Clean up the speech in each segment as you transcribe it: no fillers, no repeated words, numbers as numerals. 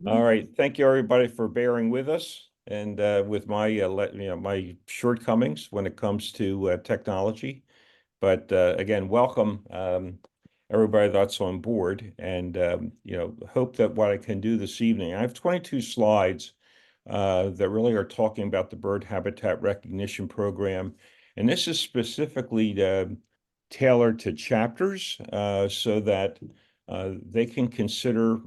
All right. Thank you, everybody, for bearing with us and with my my shortcomings when it comes to technology. But again, welcome everybody that's on board, and hope that what I can do this evening. I have 22 slides that really are talking about the bird habitat recognition program, and this is specifically tailored to chapters so that they can consider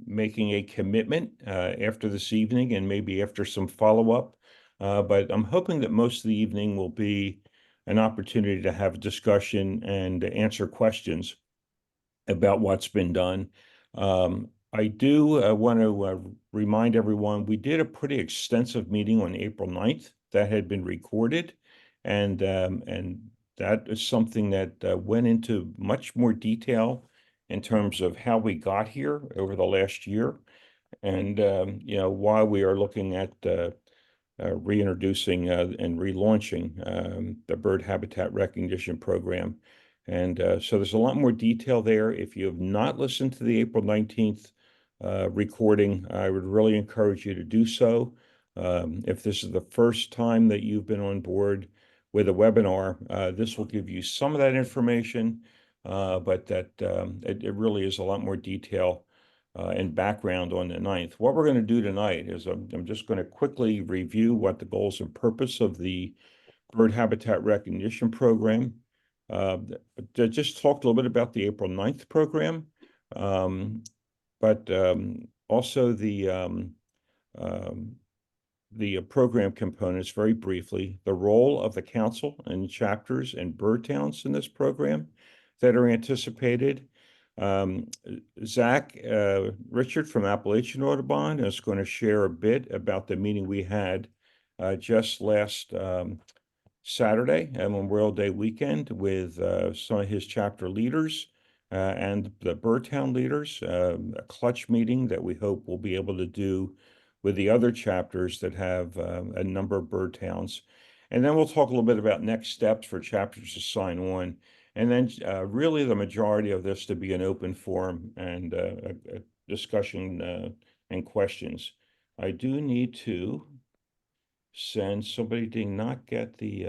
making a commitment after this evening and maybe after some follow-up. But I'm hoping that most of the evening will be an opportunity to have a discussion and answer questions about what's been done. I do want to remind everyone, we did a pretty extensive meeting on April 9th that had been recorded, and that is something that went into much more detail in terms of how we got here over the last year, and why we are looking at reintroducing and relaunching the bird habitat recognition program. And so there's a lot more detail there. If you have not listened to the April 19th recording, I would really encourage you to do so. If this is the first time that you've been on board with a webinar, this will give you some of that information, but that it really is a lot more detail and background on the 9th. What we're going to do tonight is I'm just going to quickly review what the goals and purpose of the bird habitat recognition program. Just talked a little bit about the April 9th program, but also the program components very briefly, the role of the council and chapters and bird towns in this program that are anticipated. Zach Richard from Appalachian Audubon is going to share a bit about the meeting we had just last Saturday, Memorial Day weekend, with some of his chapter leaders and the Birdtown leaders, a clutch meeting that we hope we'll be able to do with the other chapters that have a number of bird towns. And then we'll talk a little bit about next steps for chapters to sign on. And then really the majority of this to be an open forum and a discussion and questions. I do need to send, somebody did not get the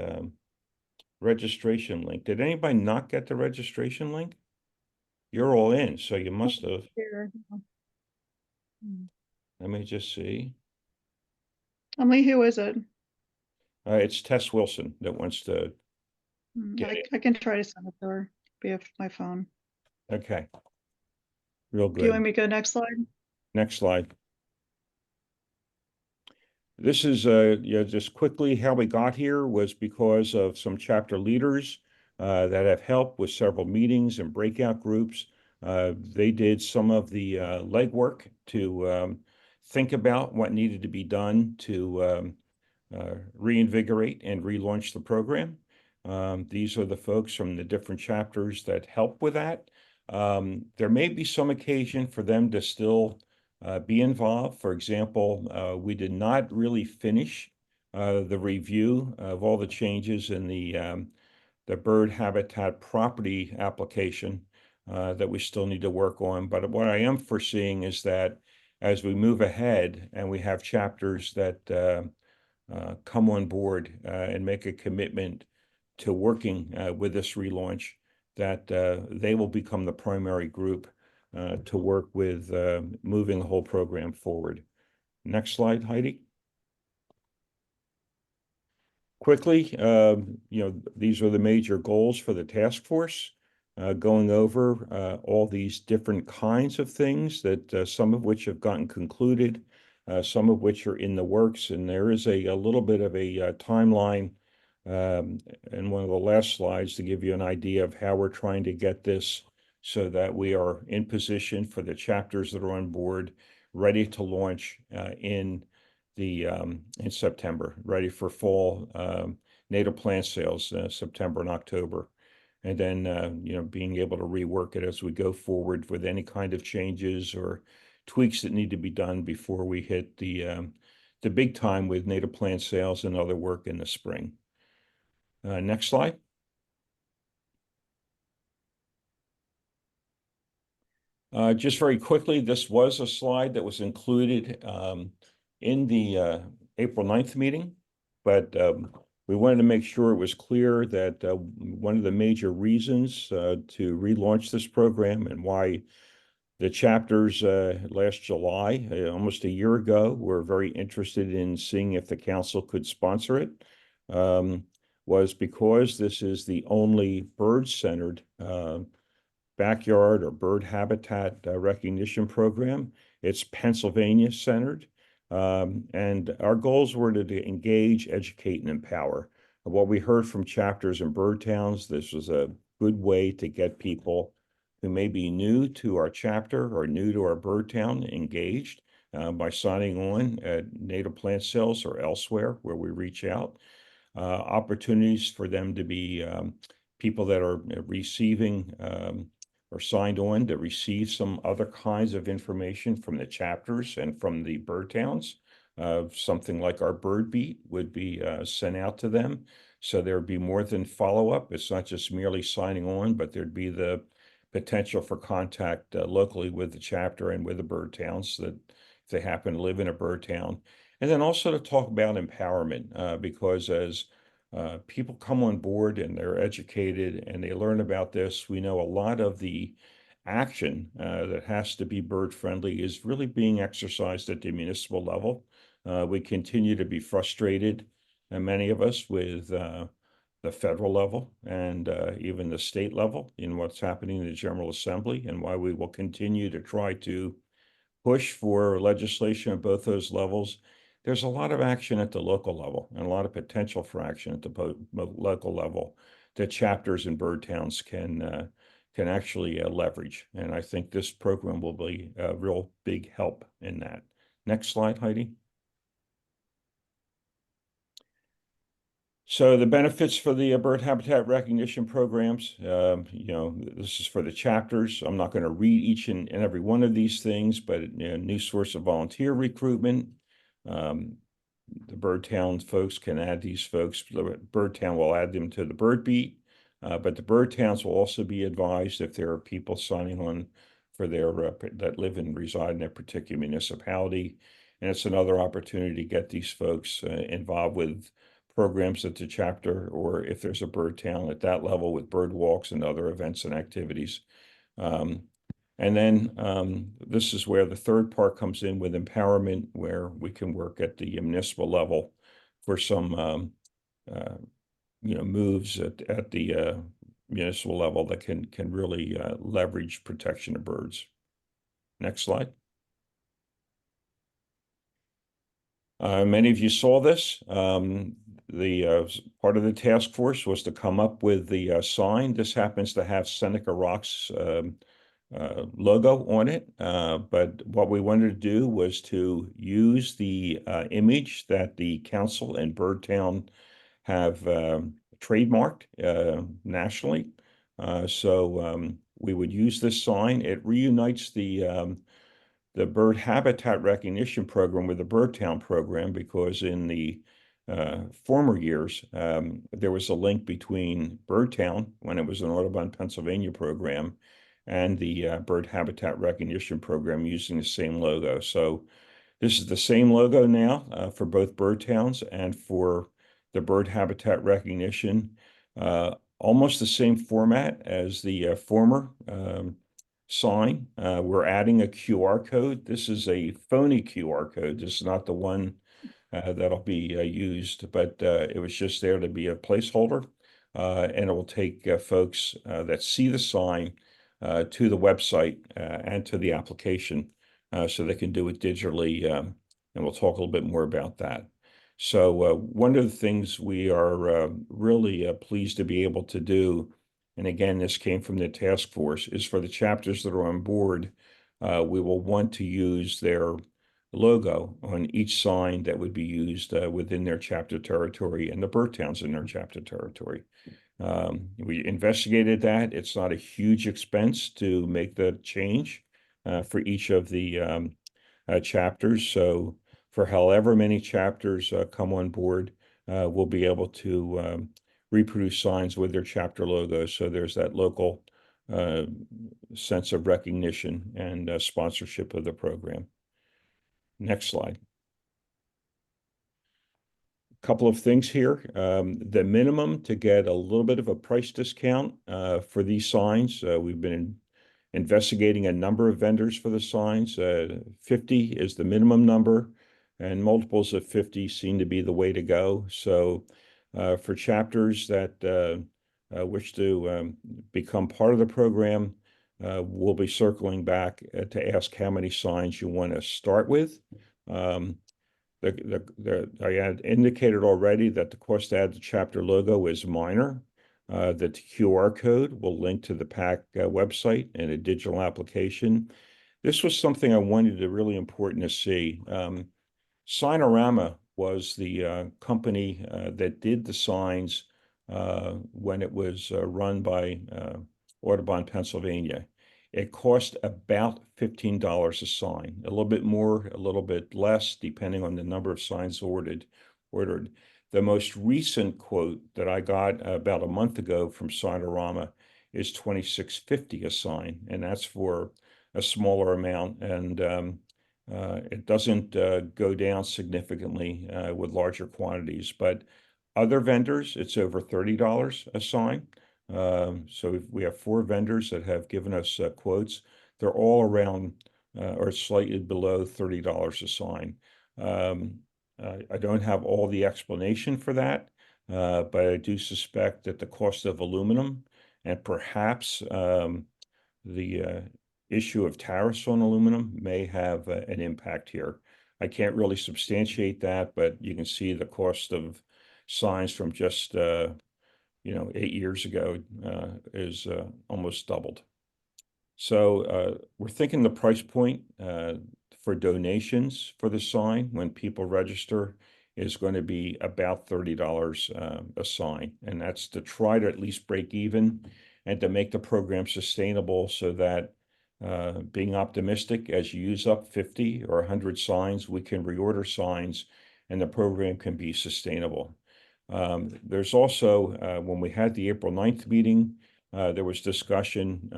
registration link. Did anybody not get the registration link? You're all in, so you must have. Here. Let me just see. Emily, who is it? It's Tess Wilson that wants to get it. I can try to send it to her via my phone. Okay. Real Do you want good. me to go next slide? Next slide. This is just quickly how we got here was because of some chapter leaders that have helped with several meetings and breakout groups. They did some of the legwork to think about what needed to be done to reinvigorate and relaunch the program. These are the folks from the different chapters that help with that. There may be some occasion for them to still be involved. For example, we did not really finish the review of all the changes in the bird habitat property application that we still need to work on. But what I am foreseeing is that as we move ahead and we have chapters that come on board and make a commitment to working with this relaunch, that they will become the primary group to work with moving the whole program forward. Next slide, Heidi. Quickly, these are the major goals for the task force, going over all these different kinds of things that some of which have gotten concluded, some of which are in the works, and there is a little bit of a timeline in one of the last slides to give you an idea of how we're trying to get this so that we are in position for the chapters that are on board, ready to launch in September, ready for fall native plant sales September and October, and then being able to rework it as we go forward with any kind of changes or tweaks that need to be done before we hit the big time with native plant sales and other work in the spring. Next slide. Just very quickly, this was a slide that was included in the April 9th meeting, but we wanted to make sure it was clear that one of the major reasons to relaunch this program and why the chapters last July, almost a year ago, were very interested in seeing if the council could sponsor it, was because this is the only bird-centered backyard or bird habitat recognition program. It's Pennsylvania centered. And our goals were to engage, educate, and empower. What we heard from chapters and bird towns, this was a good way to get people who may be new to our chapter or new to our bird town engaged by signing on at Native Plant Sales or elsewhere where we reach out. Opportunities for them to be people that are receiving or signed on to receive some other kinds of information from the chapters and from the bird towns. Something like our bird beat would be sent out to them. So there would be more than follow-up. It's not just merely signing on, but there'd be the potential for contact locally with the chapter and with the bird towns that if they happen to live in a bird town. And then also to talk about empowerment, because as people come on board and they're educated and they learn about this, we know a lot of the action that has to be bird friendly is really being exercised at the municipal level. We continue to be frustrated, and many of us, with the federal level and even the state level in what's happening in the General Assembly, and why we will continue to try to push for legislation at both those levels. There's a lot of action at the local level and a lot of potential for action at the local level that chapters and bird towns can actually leverage. And I think this program will be a real big help in that. Next slide, Heidi. So the benefits for the bird habitat recognition programs, this is for the chapters. I'm not going to read each and every one of these things, but new source of volunteer recruitment. The bird town folks can add these folks. The bird town will add them to the bird beat, but the bird towns will also be advised if there are people signing on for their that live and reside in a particular municipality. And it's another opportunity to get these folks involved with programs at the chapter, or if there's a bird town at that level with bird walks and other events and activities. And then this is where the third part comes in with empowerment, where we can work at the municipal level for some moves at the municipal level that can really leverage protection of birds. Next slide. Many of you saw this. The part of the task force was to come up with the sign. This happens to have Seneca Rocks logo on it, but what we wanted to do was to use the image that the council and Birdtown have trademarked nationally. So we would use this sign. It reunites the bird habitat recognition program with the Birdtown program, because in the former years, there was a link between Birdtown, when it was an Audubon, Pennsylvania program, and the bird habitat recognition program using the same logo. So this is the same logo now for both bird towns and for the bird habitat recognition. Almost the same format as the former sign. We're adding a QR code. This is a phony QR code. This is not the one that'll be used, but it was just there to be a placeholder. And it will take folks that see the sign to the website and to the application so they can do it digitally. And we'll talk a little bit more about that. So one of the things we are really pleased to be able to do, and again, this came from the task force, is for the chapters that are on board, we will want to use their logo on each sign that would be used within their chapter territory and the bird towns in their chapter territory. We investigated that. It's not a huge expense to make the change for each of the chapters. So for however many chapters come on board, we'll be able to reproduce signs with their chapter logos. So there's that local sense of recognition and sponsorship of the program. Next slide. Couple of things here. The minimum to get a little bit of a price discount for these signs. We've been investigating a number of vendors for the signs. 50 is the minimum number, and multiples of 50 seem to be the way to go. So for chapters that wish to become part of the program, we'll be circling back to ask how many signs you want to start with. I had indicated already that the cost to add the chapter logo is minor. That the QR code will link to the PAC website and a digital application. This was something I wanted to really important to see. Signorama was the company that did the signs when it was run by Audubon, Pennsylvania. It cost about $15 a sign, a little bit more, a little bit less, depending on the number of signs ordered. The most recent quote that I got about a month ago from Signorama is $26.50 a sign, and that's for a smaller amount, and it doesn't go down significantly with larger quantities. But other vendors, it's over $30 a sign. So we have 4 vendors that have given us quotes. They're all around or slightly below $30 a sign. I don't have all the explanation for that, but I do suspect that the cost of aluminum and perhaps the issue of tariffs on aluminum may have an impact here. I can't really substantiate that, but you can see the cost of signs from just 8 years ago is almost doubled. So we're thinking the price point for donations for the sign when people register is going to be about $30 a sign. And that's to try to at least break even and to make the program sustainable so that being optimistic, as you use up 50 or 100 signs, we can reorder signs and the program can be sustainable. There's also, when we had the April 9th meeting, there was discussion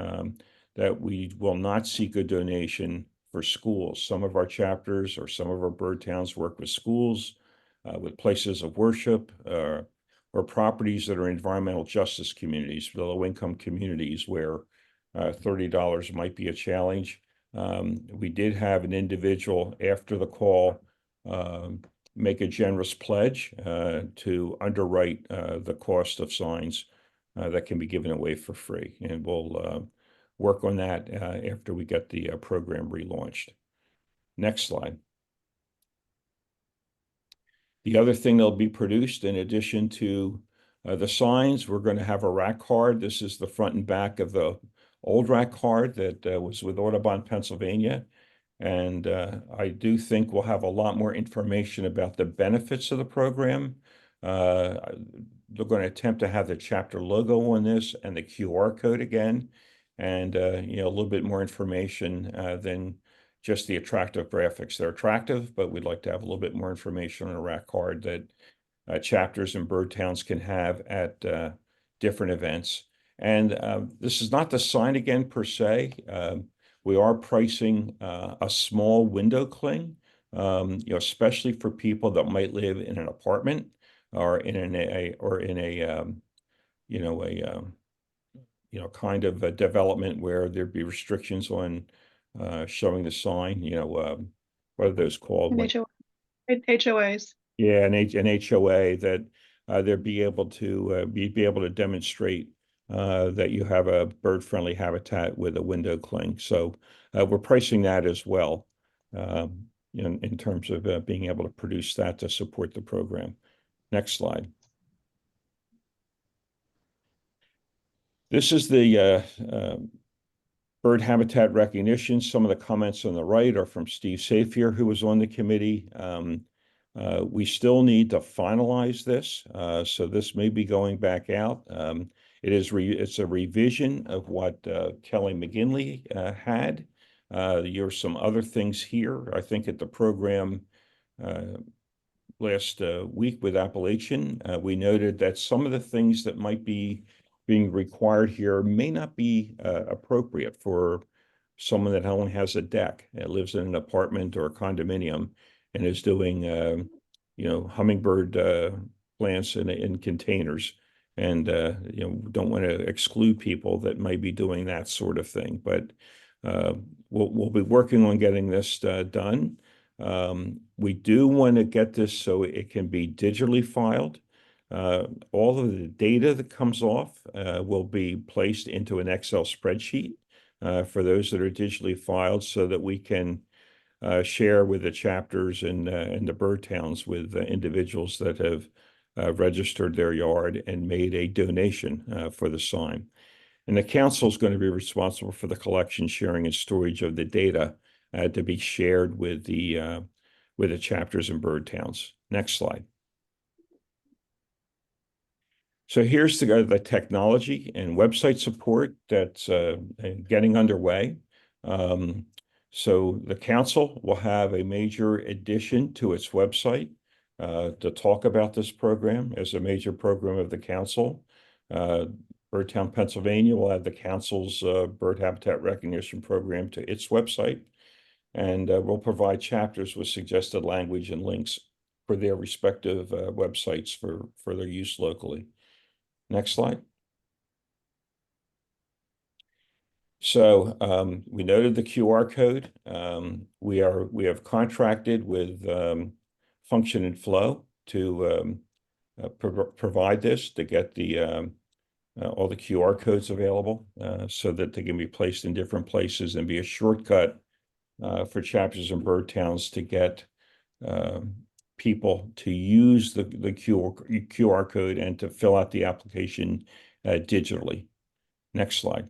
that we will not seek a donation for schools. Some of our chapters or some of our bird towns work with schools, with places of worship, or properties that are environmental justice communities, low-income communities where $30 might be a challenge. We did have an individual after the call make a generous pledge to underwrite the cost of signs that can be given away for free. And we'll work on that after we get the program relaunched. Next slide. The other thing that'll be produced in addition to the signs, we're going to have a rack card. This is the front and back of the old rack card that was with Audubon, Pennsylvania. And I do think we'll have a lot more information about the benefits of the program. They're going to attempt to have the chapter logo on this and the QR code again, and a little bit more information than just the attractive graphics. They're attractive, but we'd like to have a little bit more information on a rack card that chapters and bird towns can have at different events. And this is not the sign again per se. We are pricing a small window cling, especially for people that might live in an apartment or in a kind of a development where there'd be restrictions on showing the sign. What are those called? HOAs. Yeah, an HOA that they'd be able to demonstrate that you have a bird-friendly habitat with a window cling. So we're pricing that as well in terms of being able to produce that to support the program. Next slide. This is the bird habitat recognition. Some of the comments on the right are from Steve Safier, who was on the committee. We still need to finalize this, so this may be going back out. It's a revision of what Kelly McGinley had. There are some other things here. I think at the program last week with Appalachian, we noted that some of the things that might be being required here may not be appropriate for someone that only has a deck and lives in an apartment or a condominium and is doing, hummingbird plants in containers. And, don't want to exclude people that might be doing that sort of thing. But we'll be working on getting this done. We do want to get this so it can be digitally filed. All of the data that comes off will be placed into an Excel spreadsheet for those that are digitally filed so that we can share with the chapters and the bird towns with individuals that have registered their yard and made a donation for the sign. And the council is going to be responsible for the collection, sharing, and storage of the data to be shared with the chapters and bird towns. Next slide. So here's the technology and website support that's getting underway. So the council will have a major addition to its website to talk about this program as a major program of the council. Birdtown, Pennsylvania will add the council's bird habitat recognition program to its website, and we'll provide chapters with suggested language and links for their respective websites for their use locally. Next slide. So we noted the QR code. We have contracted with Function and Flow to provide this to get all the QR codes available so that they can be placed in different places and be a shortcut for chapters and bird towns to get people to use the QR code and to fill out the application digitally. Next slide.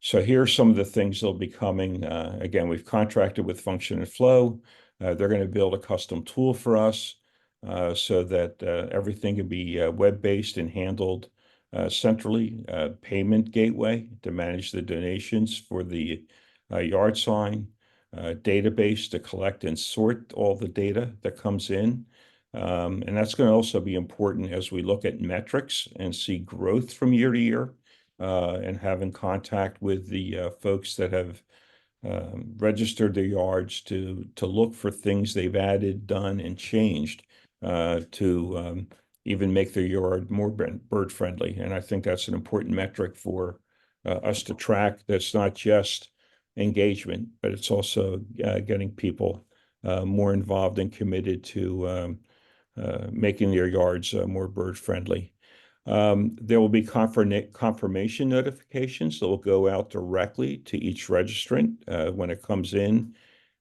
So here are some of the things that'll be coming. Again, we've contracted with Function and Flow. They're going to build a custom tool for us so that everything can be web-based and handled centrally. Payment gateway to manage the donations for the yard sign. Database to collect and sort all the data that comes in. And that's going to also be important as we look at metrics and see growth from year to year and having contact with the folks that have registered their yards to look for things they've added, done, and changed to even make their yard more bird friendly. And I think that's an important metric for us to track. That's not just engagement, but it's also getting people more involved and committed to making their yards more bird friendly. There will be confirmation notifications that will go out directly to each registrant when it comes in.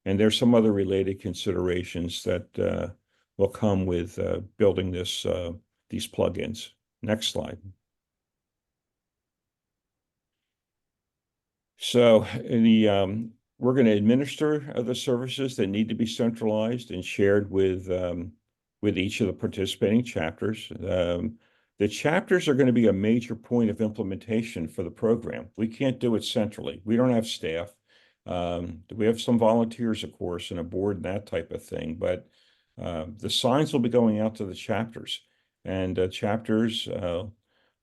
And there's some other related considerations that will come with building these plugins. Next slide. So we're going to administer the services that need to be centralized and shared with each of the participating chapters. The chapters are going to be a major point of implementation for the program. We can't do it centrally. We don't have staff. We have some volunteers, of course, and a board and that type of thing, but the signs will be going out to the chapters, and chapters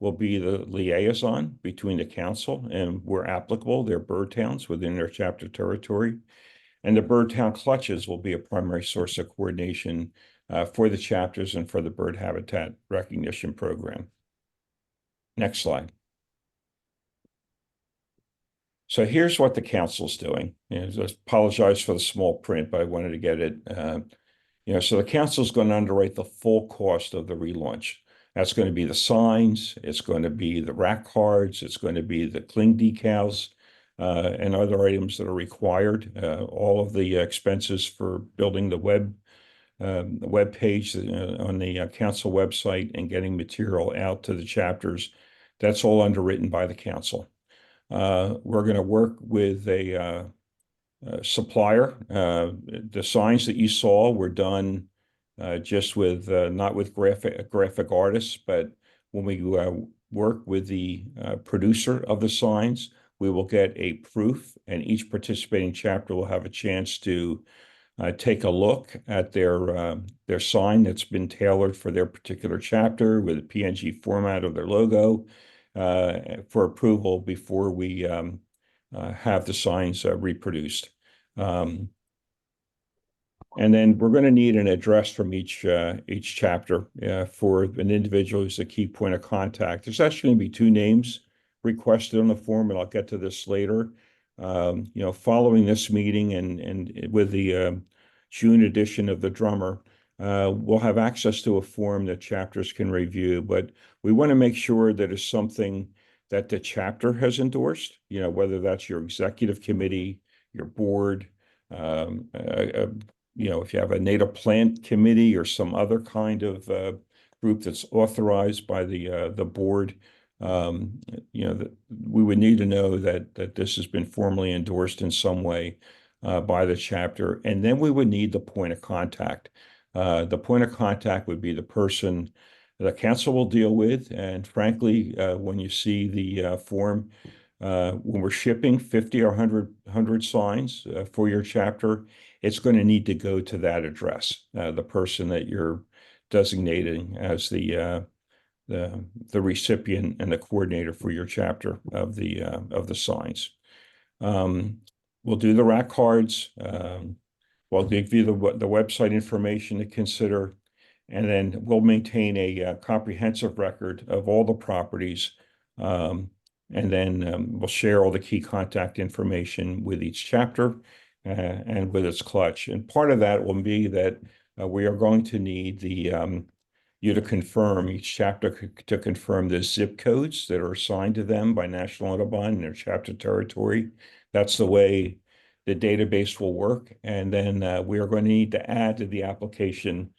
will be the liaison between the council and, where applicable, their bird towns within their chapter territory. And the bird town clutches will be a primary source of coordination for the chapters and for the bird habitat recognition program. Next slide. So here's what the council's doing. I apologize for the small print, but I wanted to get it. So the council's going to underwrite the full cost of the relaunch. That's going to be the signs, it's going to be the rack cards, it's going to be the cling decals, and other items that are required. All of the expenses for building the web page on the council website and getting material out to the chapters, that's all underwritten by the council. We're going to work with a supplier. The signs that you saw were done just with not with graphic artists, but when we work with the producer of the signs, we will get a proof, and each participating chapter will have a chance to take a look at their sign that's been tailored for their particular chapter with a PNG format of their logo for approval before we have the signs reproduced. And then we're going to need an address from each chapter for an individual who's a key point of contact. There's actually going to be 2 names requested on the form, and I'll get to this later. Following this meeting and with the June edition of the Drummer, we'll have access to a form that chapters can review, but we want to make sure that it's something that the chapter has endorsed, whether that's your executive committee, your board, if you have a native plant committee or some other kind of group that's authorized by the board, that we would need to know that this has been formally endorsed in some way by the chapter, and then we would need the point of contact. The point of contact would be the person the council will deal with, and frankly, when you see the form, when we're shipping 50 or 100 signs for your chapter, it's going to need to go to that address, the person that you're designating as the recipient and the coordinator for your chapter of the signs. We'll do the rack cards. We'll give you the website information to consider, and then we'll maintain a comprehensive record of all the properties. And then we'll share all the key contact information with each chapter and with its clutch. And part of that will be that we are going to need you to confirm each chapter to confirm the zip codes that are assigned to them by National Audubon in their chapter territory. That's the way the database will work. And then we are going to need to add to the application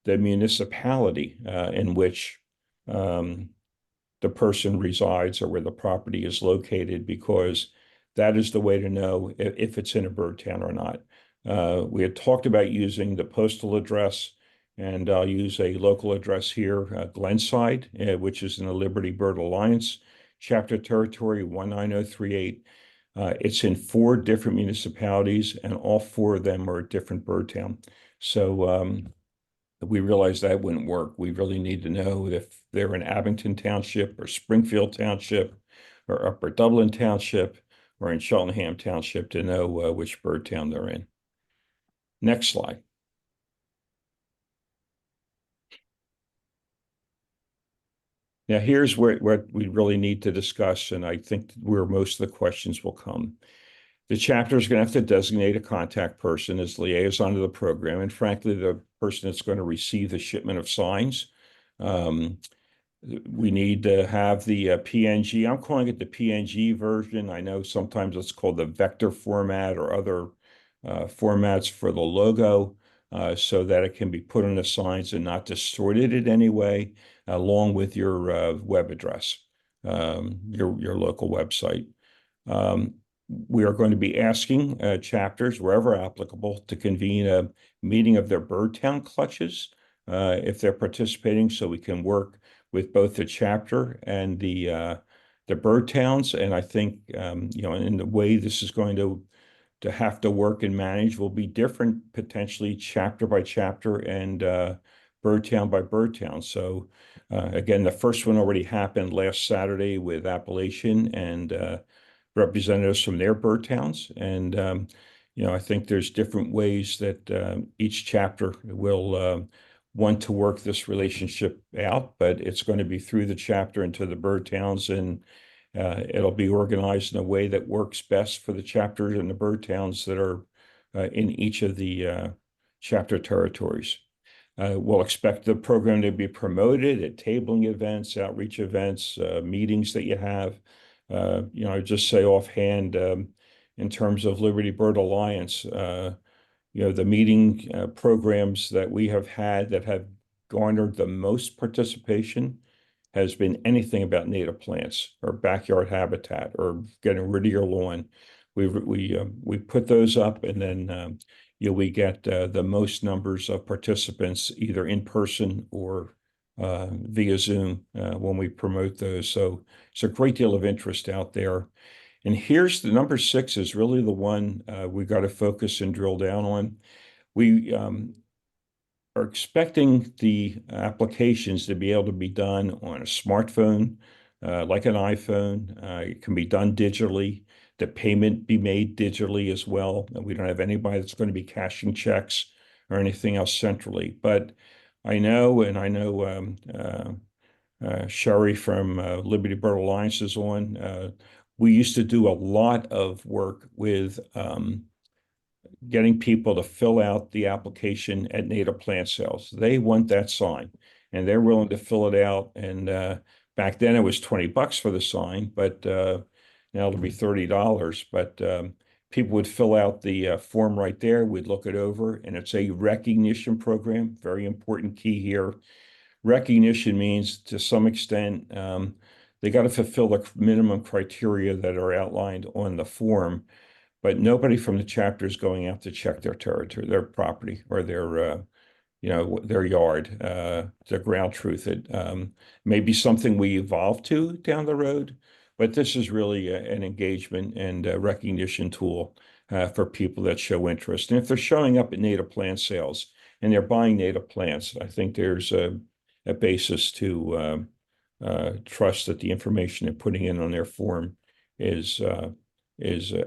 the municipality in which the person resides or where the property is located, because that is the way to know if it's in a bird town or not. We had talked about using the postal address, and I'll use a local address here, Glenside, which is in the Liberty Bird Alliance chapter territory, 19038. It's in 4 different municipalities, and all 4 of them are a different bird town. So we realized that wouldn't work. We really need to know if they're in Abington Township or Springfield Township or Upper Dublin Township or in Cheltenham Township to know which bird town they're in. Next slide. Now here's what we really need to discuss, and I think where most of the questions will come. The chapter is going to have to designate a contact person as liaison to the program, and frankly, the person that's going to receive the shipment of signs. We need to have the PNG. I'm calling it the PNG version. I know sometimes it's called the vector format or other formats for the logo, so that it can be put on the signs and not distorted in any way, along with your web address, your local website. We are going to be asking chapters, wherever applicable, to convene a meeting of their bird town clutches if they're participating, so we can work with both the chapter and the bird towns. And I think in the way this is going to have to work and manage will be different, potentially chapter by chapter and bird town by bird town. So again, the first one already happened last Saturday with Appalachian and representatives from their bird towns. And, I think there's different ways that each chapter will want to work this relationship out, but it's going to be through the chapter and to the bird towns, and it'll be organized in a way that works best for the chapters and the bird towns that are in each of the chapter territories. We'll expect the program to be promoted at tabling events, outreach events, meetings that you have. Just say offhand, in terms of Liberty Bird Alliance, the meeting programs that we have had that have garnered the most participation has been anything about native plants or backyard habitat or getting rid of your lawn. We put those up, and then we get the most numbers of participants either in person or via Zoom when we promote those. So it's a great deal of interest out there. And here's the number 6 is really the one we got to focus and drill down on. We are expecting the applications to be able to be done on a smartphone, like an iPhone. It can be done digitally. The payment be made digitally as well. We don't have anybody that's going to be cashing checks or anything else centrally. But I know, and I know Sherry from Liberty Bird Alliance is on. We used to do a lot of work with getting people to fill out the application at native plant sales. They want that sign and they're willing to fill it out. And back then it was $20 for the sign, but now it'll be $30. But people would fill out the form right there. We'd look it over, and it's a recognition program. Very important key here. Recognition means to some extent they got to fulfill the minimum criteria that are outlined on the form, but nobody from the chapter is going out to check their territory, their property, or their their yard, their ground truth. It may be something we evolve to down the road, but this is really an engagement and recognition tool for people that show interest. And if they're showing up at native plant sales and they're buying native plants, I think there's a basis to trust that the information they're putting in on their form is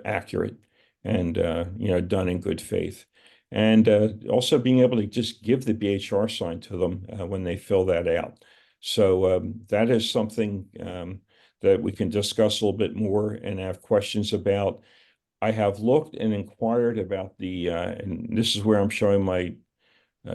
accurate and done in good faith. And also being able to just give the BHR sign to them when they fill that out. So that is something that we can discuss a little bit more and have questions about. I have looked and inquired about and this is where I'm showing my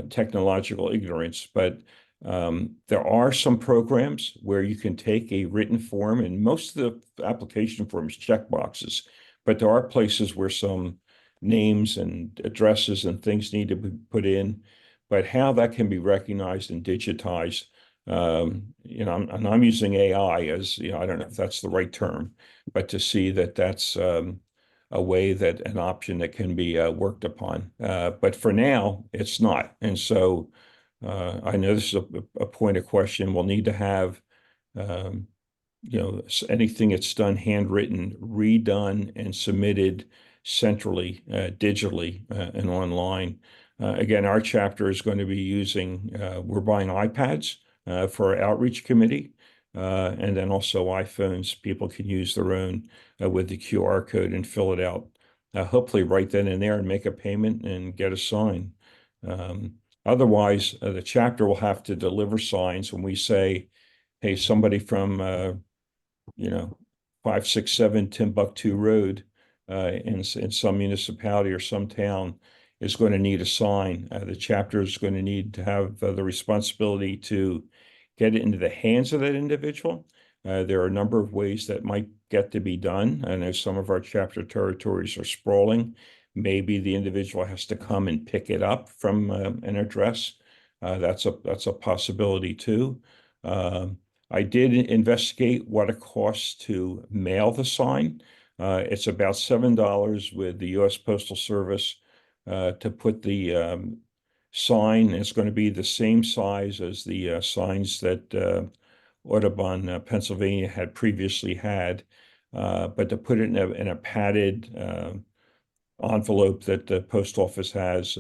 technological ignorance, but there are some programs where you can take a written form, and most of the application forms check boxes, but there are places where some names and addresses and things need to be put in. But how that can be recognized and digitized, and I'm using AI as, I don't know if that's the right term, but to see that that's a way that an option that can be worked upon. But for now, it's not. And so I know this is a point of question. We'll need to have, anything that's done handwritten, redone and submitted centrally, digitally, and online. Again, our chapter is going to be using, we're buying iPads for our outreach committee, and then also iPhones. People can use their own with the QR code and fill it out, hopefully right then and there, and make a payment and get a sign. Otherwise, the chapter will have to deliver signs when we say, hey, somebody from 567 Timbuktu Road in some municipality or some town is going to need a sign. The chapter is going to need to have the responsibility to get it into the hands of that individual. There are a number of ways that might get to be done. I know some of our chapter territories are sprawling. Maybe the individual has to come and pick it up from an address. That's a possibility too. I did investigate what it costs to mail the sign. It's about $7 with the U.S. Postal Service to put the sign. It's going to be the same size as the signs that Audubon, Pennsylvania had previously had, but to put it in a padded envelope that the post office has,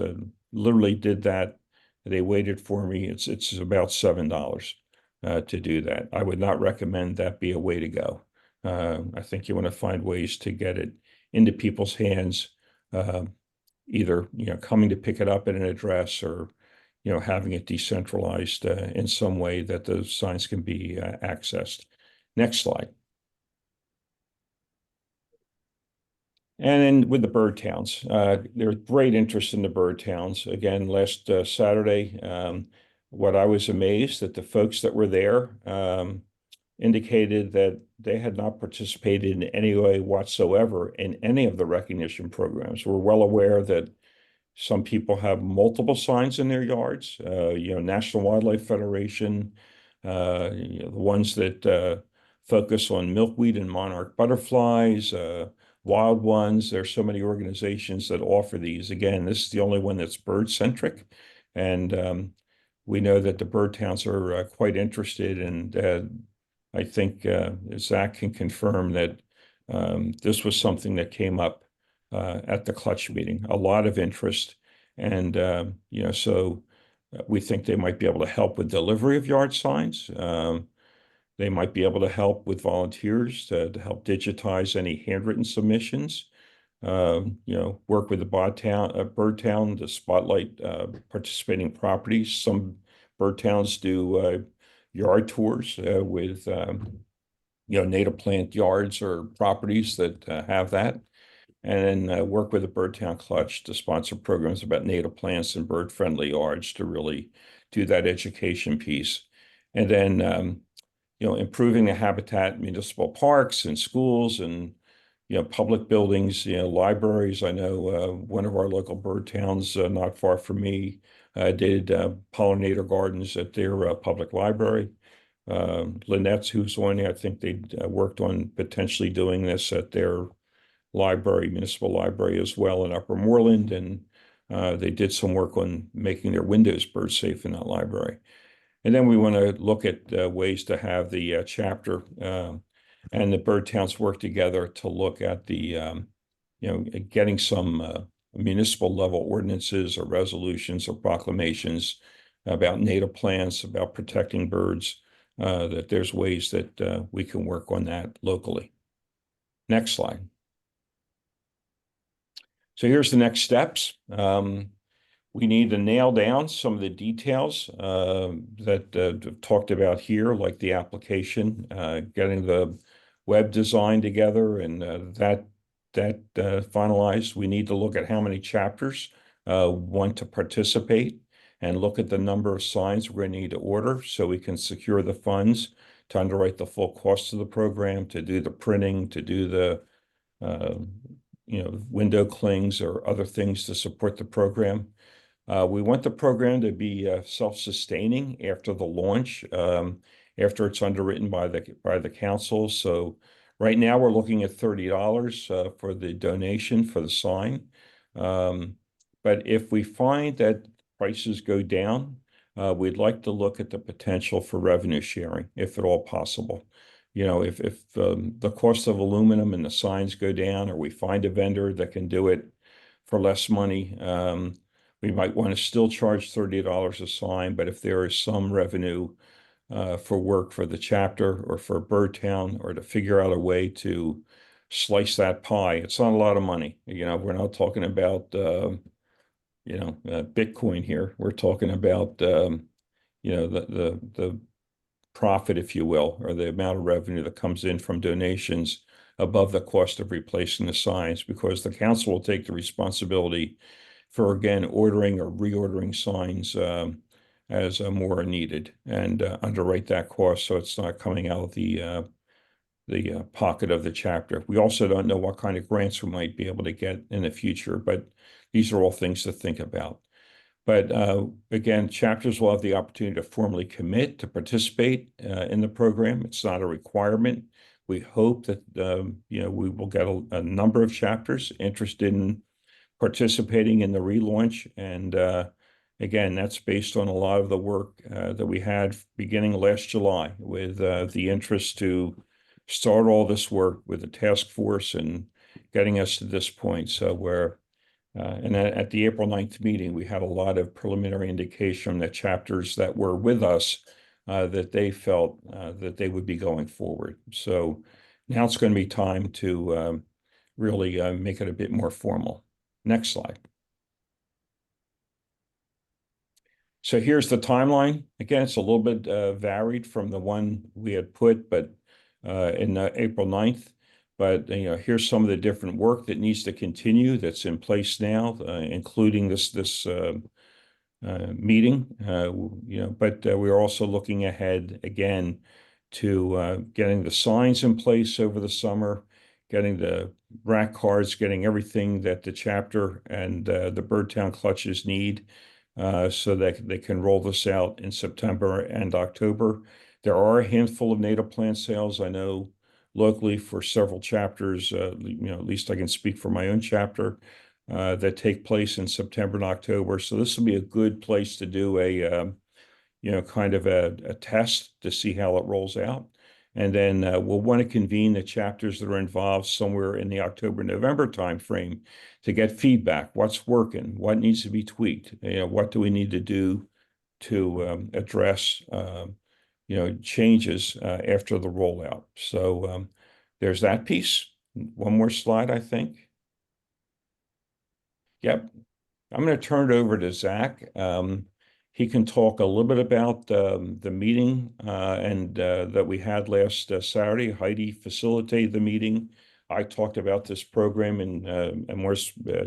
literally did that. They waited for me. It's about $7 to do that. I would not recommend that be a way to go. I think you want to find ways to get it into people's hands, either coming to pick it up at an address or having it decentralized in some way that those signs can be accessed. Next slide. And then with the bird towns, there's great interest in the bird towns. Again, last Saturday, what I was amazed that the folks that were there indicated that they had not participated in any way whatsoever in any of the recognition programs. We're well aware that some people have multiple signs in their yards. National Wildlife Federation, the ones that focus on milkweed and monarch butterflies, wild ones. There's so many organizations that offer these. Again, this is the only one that's bird centric, and we know that the bird towns are quite interested. And I think Zach can confirm that this was something that came up at the Clutch meeting. A lot of interest, And, so we think they might be able to help with delivery of yard signs. They might be able to help with volunteers to help digitize any handwritten submissions. Work with the bird town to spotlight participating properties. Some bird towns do yard tours with native plant yards or properties that have that. And then work with the Bird Town Clutch to sponsor programs about native plants and bird-friendly yards to really do that education piece. And then improving the habitat in municipal parks and schools and public buildings, libraries. I know one of our local bird towns not far from me did pollinator gardens at their public library. Lynette's, who's on there, I think they worked on potentially doing this at their municipal library as well in Upper Moreland, and they did some work on making their windows bird safe in that library. And then we want to look at ways to have the chapter and the bird towns work together to look at the getting some municipal level ordinances or resolutions or proclamations about native plants, about protecting birds, that there's ways that we can work on that locally. Next slide. So here's the next steps. We need to nail down some of the details that talked about here, like the application, getting the web design together and that finalized. We need to look at how many chapters want to participate and look at the number of signs we're going to need to order so we can secure the funds to underwrite the full cost of the program, to do the printing, to do the window clings or other things to support the program. We want the program to be self-sustaining after the launch, after it's underwritten by the council. So right now we're looking at $30 for the donation for the sign. But if we find that prices go down, we'd like to look at the potential for revenue sharing, if at all possible. If the cost of aluminum and the signs go down, or we find a vendor that can do it for less money, we might want to still charge $30 a sign, but if there is some revenue for work for the chapter or for Bird Town, or to figure out a way to slice that pie, it's not a lot of money. We're not talking about Bitcoin here. We're talking about the profit, if you will, or the amount of revenue that comes in from donations above the cost of replacing the signs, because the council will take the responsibility for, again, ordering or reordering signs as more are needed, and underwrite that cost so it's not coming out of the pocket of the chapter. We also don't know what kind of grants we might be able to get in the future, but these are all things to think about. But again, chapters will have the opportunity to formally commit to participate in the program. It's not a requirement. We hope that we will get a number of chapters interested in participating in the relaunch. And again, that's based on a lot of the work that we had beginning last July with the interest to start all this work with the task force and getting us to this point. So and at the April 9th meeting, we had a lot of preliminary indication from the chapters that were with us that they felt that they would be going forward. So now it's going to be time to really make it a bit more formal. Next slide. So here's the timeline. Again, it's a little bit varied from the one we had put, but in April 9th. But here's some of the different work that needs to continue that's in place now, including this meeting. But we're also looking ahead again to getting the signs in place over the summer, getting the rack cards, getting everything that the chapter and the Bird Town clutches need, so that they can roll this out in September and October. There are a handful of native plant sales, I know, locally for several chapters. At least I can speak for my own chapter, that take place in September and October. So this will be a good place to do a kind of a test to see how it rolls out. And then we'll want to convene the chapters that are involved somewhere in the October, November timeframe to get feedback. What's working? What needs to be tweaked? What do we need to do to address changes after the rollout? So there's that piece. One more slide, I think. Yep. I'm going to turn it over to Zach. He can talk a little bit about the meeting and that we had last Saturday. Heidi facilitated the meeting. I talked about this program in more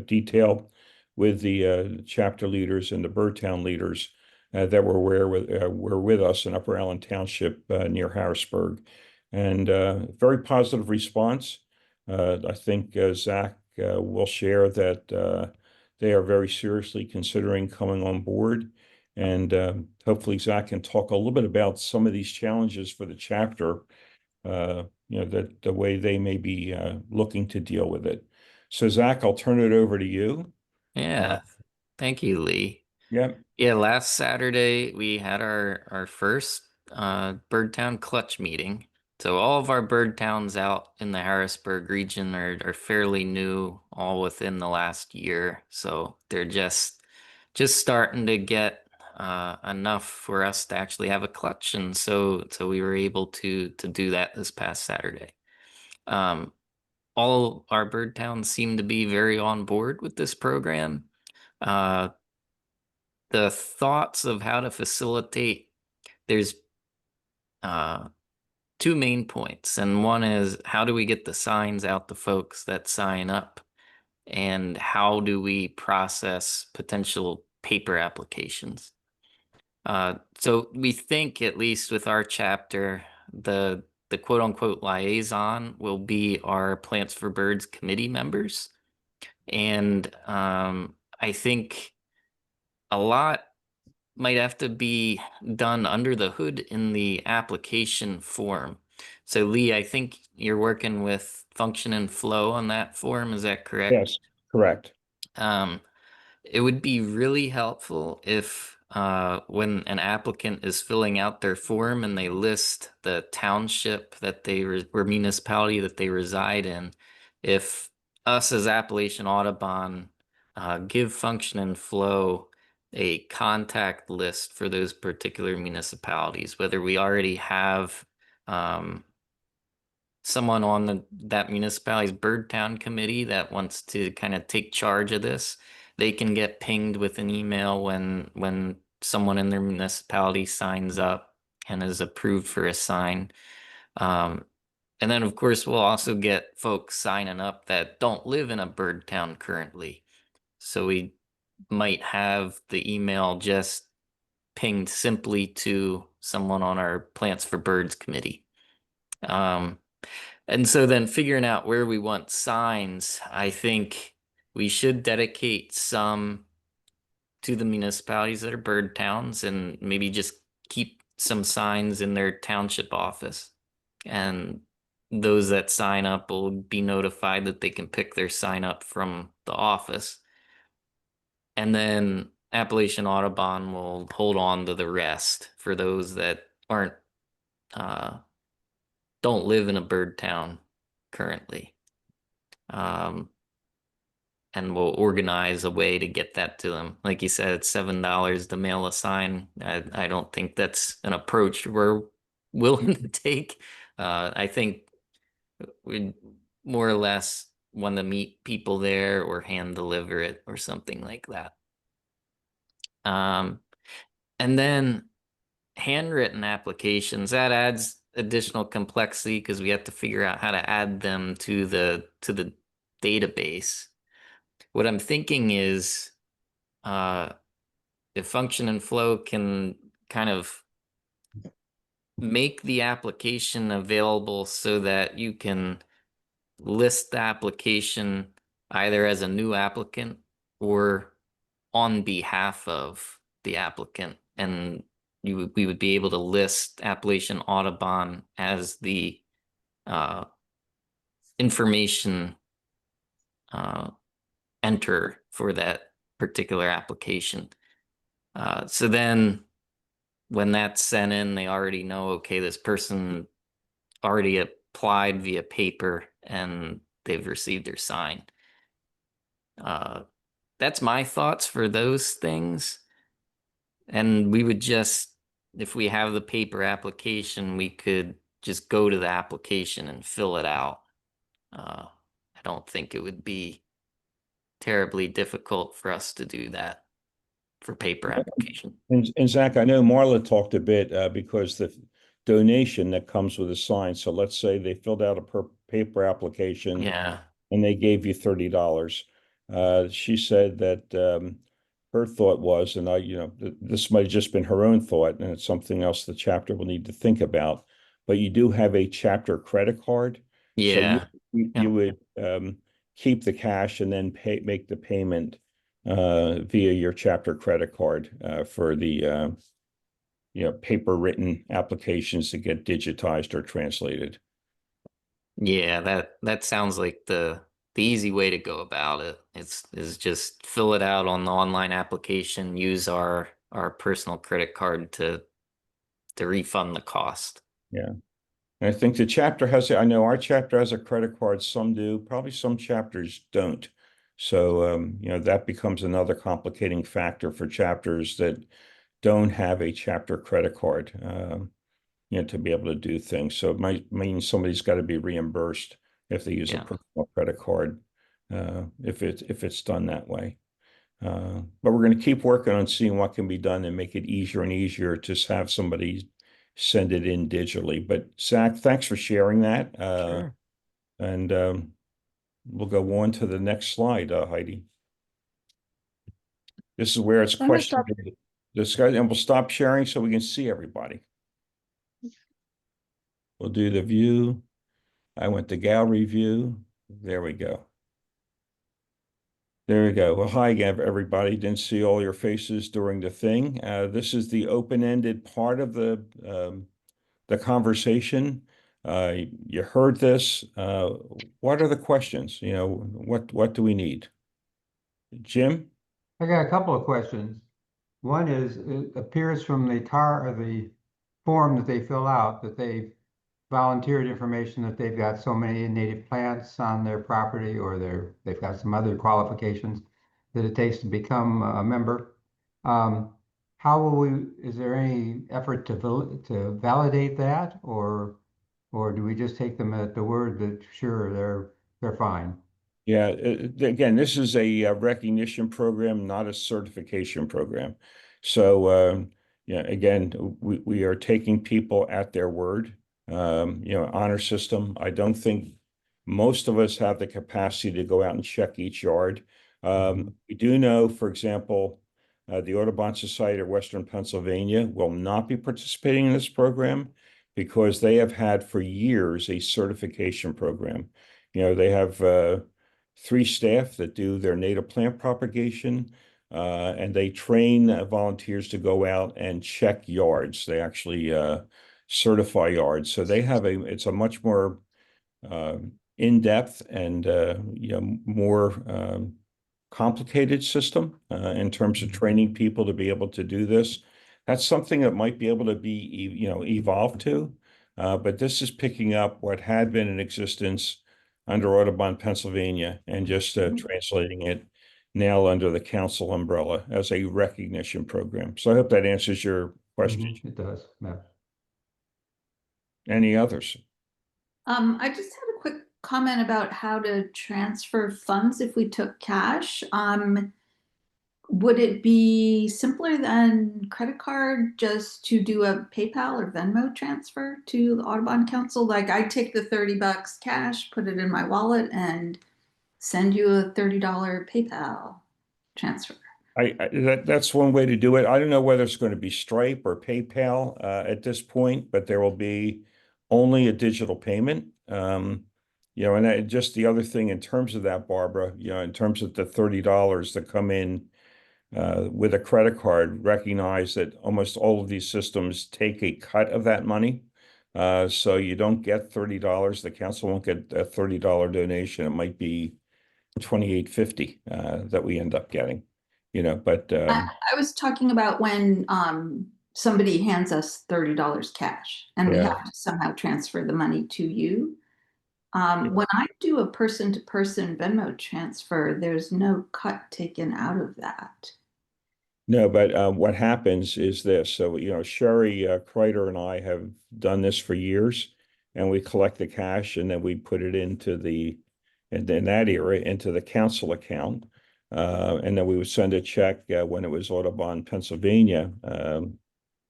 detail with the chapter leaders and the Birdtown leaders that were with us in Upper Allen Township near Harrisburg, and very positive response. I think Zach will share that. They are very seriously considering coming on board. And hopefully Zach can talk a little bit about some of these challenges for the chapter, that the way they may be looking to deal with it. So Zach, I'll turn it over to you. Yeah, thank you, Lee. Yep. Yeah, last Saturday we had our first Birdtown clutch meeting. So all of our bird towns out in the Harrisburg region are fairly new, all within the last year. So they're just starting to get enough for us to actually have a clutch, and so we were able to do that this past Saturday. All our bird towns seem to be very on board with this program. Uh, the thoughts of how to facilitate, there's two main points, and one is how do we get the signs out to folks that sign up, and how do we process potential paper applications. So we think, at least with our chapter, the quote unquote liaison will be our Plants for Birds committee members. And I think a lot might have to be done under the hood in the application form. So Lee, I think you're working with Function and Flow on that form. Is that correct? Yes, correct. It would be really helpful if when an applicant is filling out their form and they list the township that they or municipality that they reside in, if us as Appalachian Audubon give Function and Flow a contact list for those particular municipalities, whether we already have someone on that municipality's bird town committee that wants to kind of take charge of this, they can get pinged with an email when someone in their municipality signs up and is approved for a sign. And then of course we'll also get folks signing up that don't live in a bird town currently. So we might have the email just pinged simply to someone on our Plants for Birds committee. And so then figuring out where we want signs, I think we should dedicate some to the municipalities that are bird towns, and maybe just keep some signs in their township office. And those that sign up will be notified that they can pick their sign up from the office. And then Appalachian Audubon will hold on to the rest for those that don't live in a bird town currently. And we'll organize a way to get that to them. Like you said, it's $7 to mail a sign. I don't think that's an approach we're willing to take. I think we more or less want to meet people there or hand deliver it or something like that. And then handwritten applications, that adds additional complexity because we have to figure out how to add them to the database. What I'm thinking is if Function and Flow can kind of make the application available so that you can list the application either as a new applicant or on behalf of the applicant, and we would be able to list Appalachian Audubon as the information enter for that particular application. So then when that's sent in, they already know, okay, this person already applied via paper and they've received their sign. That's my thoughts for those things. And we would just, if we have the paper application, we could just go to the application and fill it out. I don't think it would be terribly difficult for us to do that for paper application. And Zach, I know Marla talked a bit because the donation that comes with a sign. So let's say they filled out a paper application. Yeah. And they gave you $30. She said that her thought was, and this might have just been her own thought, and it's something else the chapter will need to think about. But you do have a chapter credit card. Yeah. So you would keep the cash and then make the payment via your chapter credit card for the paper written applications that get digitized or translated. Yeah, that sounds like the easy way to go about it. Is just fill it out on the online application, use our personal credit card to refund the cost. Yeah. And I think the chapter I know our chapter has a credit card, some do, probably some chapters don't. So, that becomes another complicating factor for chapters that don't have a chapter credit card, to be able to do things. So it might mean somebody's got to be reimbursed if they use a personal credit card, if it's done that way. But we're going to keep working on seeing what can be done and make it easier and easier to have somebody send it in digitally. But Zach, thanks for sharing that. Sure. And we'll go on to the next slide, Heidi. This is where it's question discussion, and we'll stop sharing so we can see everybody. We'll do the view. I went to gallery view. There we go. There we go. Well, hi again, everybody. Didn't see all your faces during the thing. This is the open-ended part of the conversation. You heard this. What are the questions? What do we need? Jim? I got a couple of questions. One is, it appears from the form that they fill out that they've volunteered information that they've got so many native plants on their property, or they've got some other qualifications that it takes to become a member. Is there any effort to validate that, or do we just take them at the word that sure, they're fine? Yeah, again, this is a recognition program, not a certification program. So, again, we are taking people at their word. Honor system. I don't think most of us have the capacity to go out and check each yard. We do know, for example, the Audubon Society of Western Pennsylvania will not be participating in this program because they have had for years a certification program. They have 3 staff that do their native plant propagation, and they train volunteers to go out and check yards. They actually certify yards. So they have it's a much more in-depth and more complicated system in terms of training people to be able to do this. That's something that might be able to be evolved to, but this is picking up what had been in existence under Audubon, Pennsylvania, and just translating it now under the council umbrella as a recognition program. So I hope that answers your question. It does, yeah. Any others? I just had a quick comment about how to transfer funds if we took cash. Would it be simpler than credit card just to do a PayPal or Venmo transfer to the Audubon Council? Like I take the $30 cash, put it in my wallet, and send you a $30 PayPal transfer. That's one way to do it. I don't know whether it's going to be Stripe or PayPal at this point, but there will be only a digital payment. And just the other thing in terms of that, Barbara, in terms of the $30 that come in with a credit card, recognize that almost all of these systems take a cut of that money. So you don't get $30. The council won't get a $30 donation. It might be $28.50 that we end up getting. But I was talking about when somebody hands us $30 cash and we Yeah. have to somehow transfer the money to you. Yeah. When I do a person-to-person Venmo transfer, there's no cut taken out of that. No, but what happens is this. So, Sherry Kreider and I have done this for years, and we collect the cash and then we put it in that era, into the council account. And then we would send a check when it was Audubon, Pennsylvania.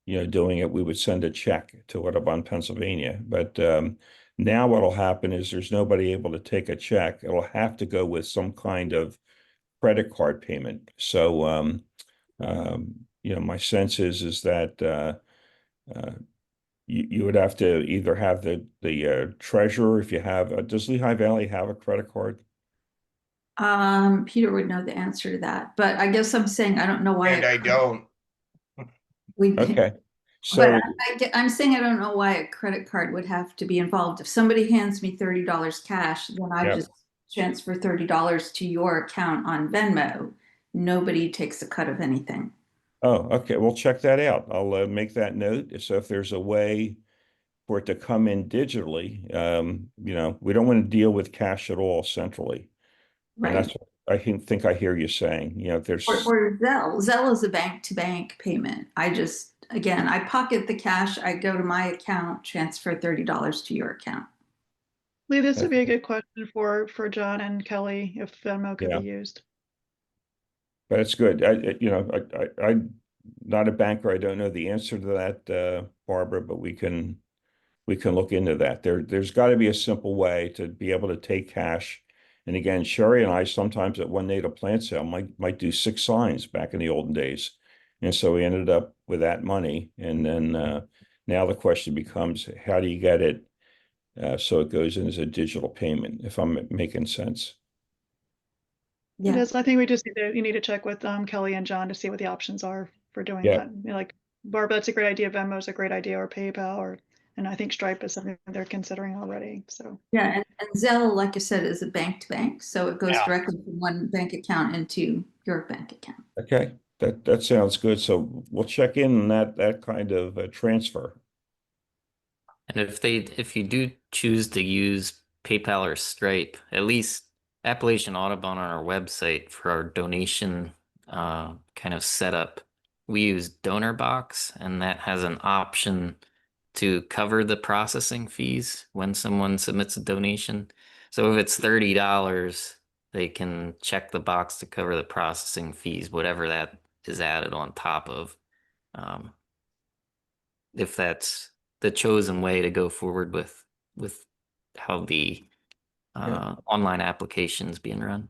Doing it, we would send a check to Audubon, Pennsylvania. But now what'll happen is there's nobody able to take a check. It'll have to go with some kind of credit card payment. So, my sense is that you would have to either have the treasurer, if you have, does Lehigh Valley have a credit card? Peter would know the answer to that, but I guess I'm saying I don't know why. And I don't. We, Okay, but so I'm saying I don't know why a credit card would have to be involved. If somebody hands me $30 cash, then I Yeah. just transfer $30 to your account on Venmo. Nobody takes a cut of anything. oh, okay, we'll check that out. I'll make that note. So if there's a way for it to come in digitally, we don't want to deal with cash at all centrally. And Right. that's what I think I hear you saying. There's Or Zelle. Zelle is a bank-to-bank payment. Again, I pocket the cash, I go to my account, transfer $30 to your account. Lee, this would be a good question for John and Kelly if Venmo could Yeah. be used. But it's good. I'm not a banker. I don't know the answer to that, Barbara, but we can look into that. There's got to be a simple way to be able to take cash. And again, Sherry and I sometimes at one native plant sale might do 6 signs back in the olden days. And so we ended up with that money. And then now the question becomes, how do you get it so it goes in as a digital payment, if I'm making sense? It Yeah. is. I think you need to check with Kelly and John to see what the options are for doing Yeah. that. Like Barbara, that's a great idea. Venmo's a great idea, or PayPal, and I think Stripe is something they're considering already. So Yeah, and Zelle, like I said, is a bank to bank, so it goes Yeah. directly from one bank account into your bank account. Okay, that sounds good. So we'll check in on that kind of transfer. And if you do choose to use PayPal or Stripe, at least Appalachian Audubon on our website for our donation kind of setup, we use DonorBox, and that has an option to cover the processing fees when someone submits a donation. So if it's $30, they can check the box to cover the processing fees, whatever that is added on top of. If that's the chosen way to go forward with how the online applications being run.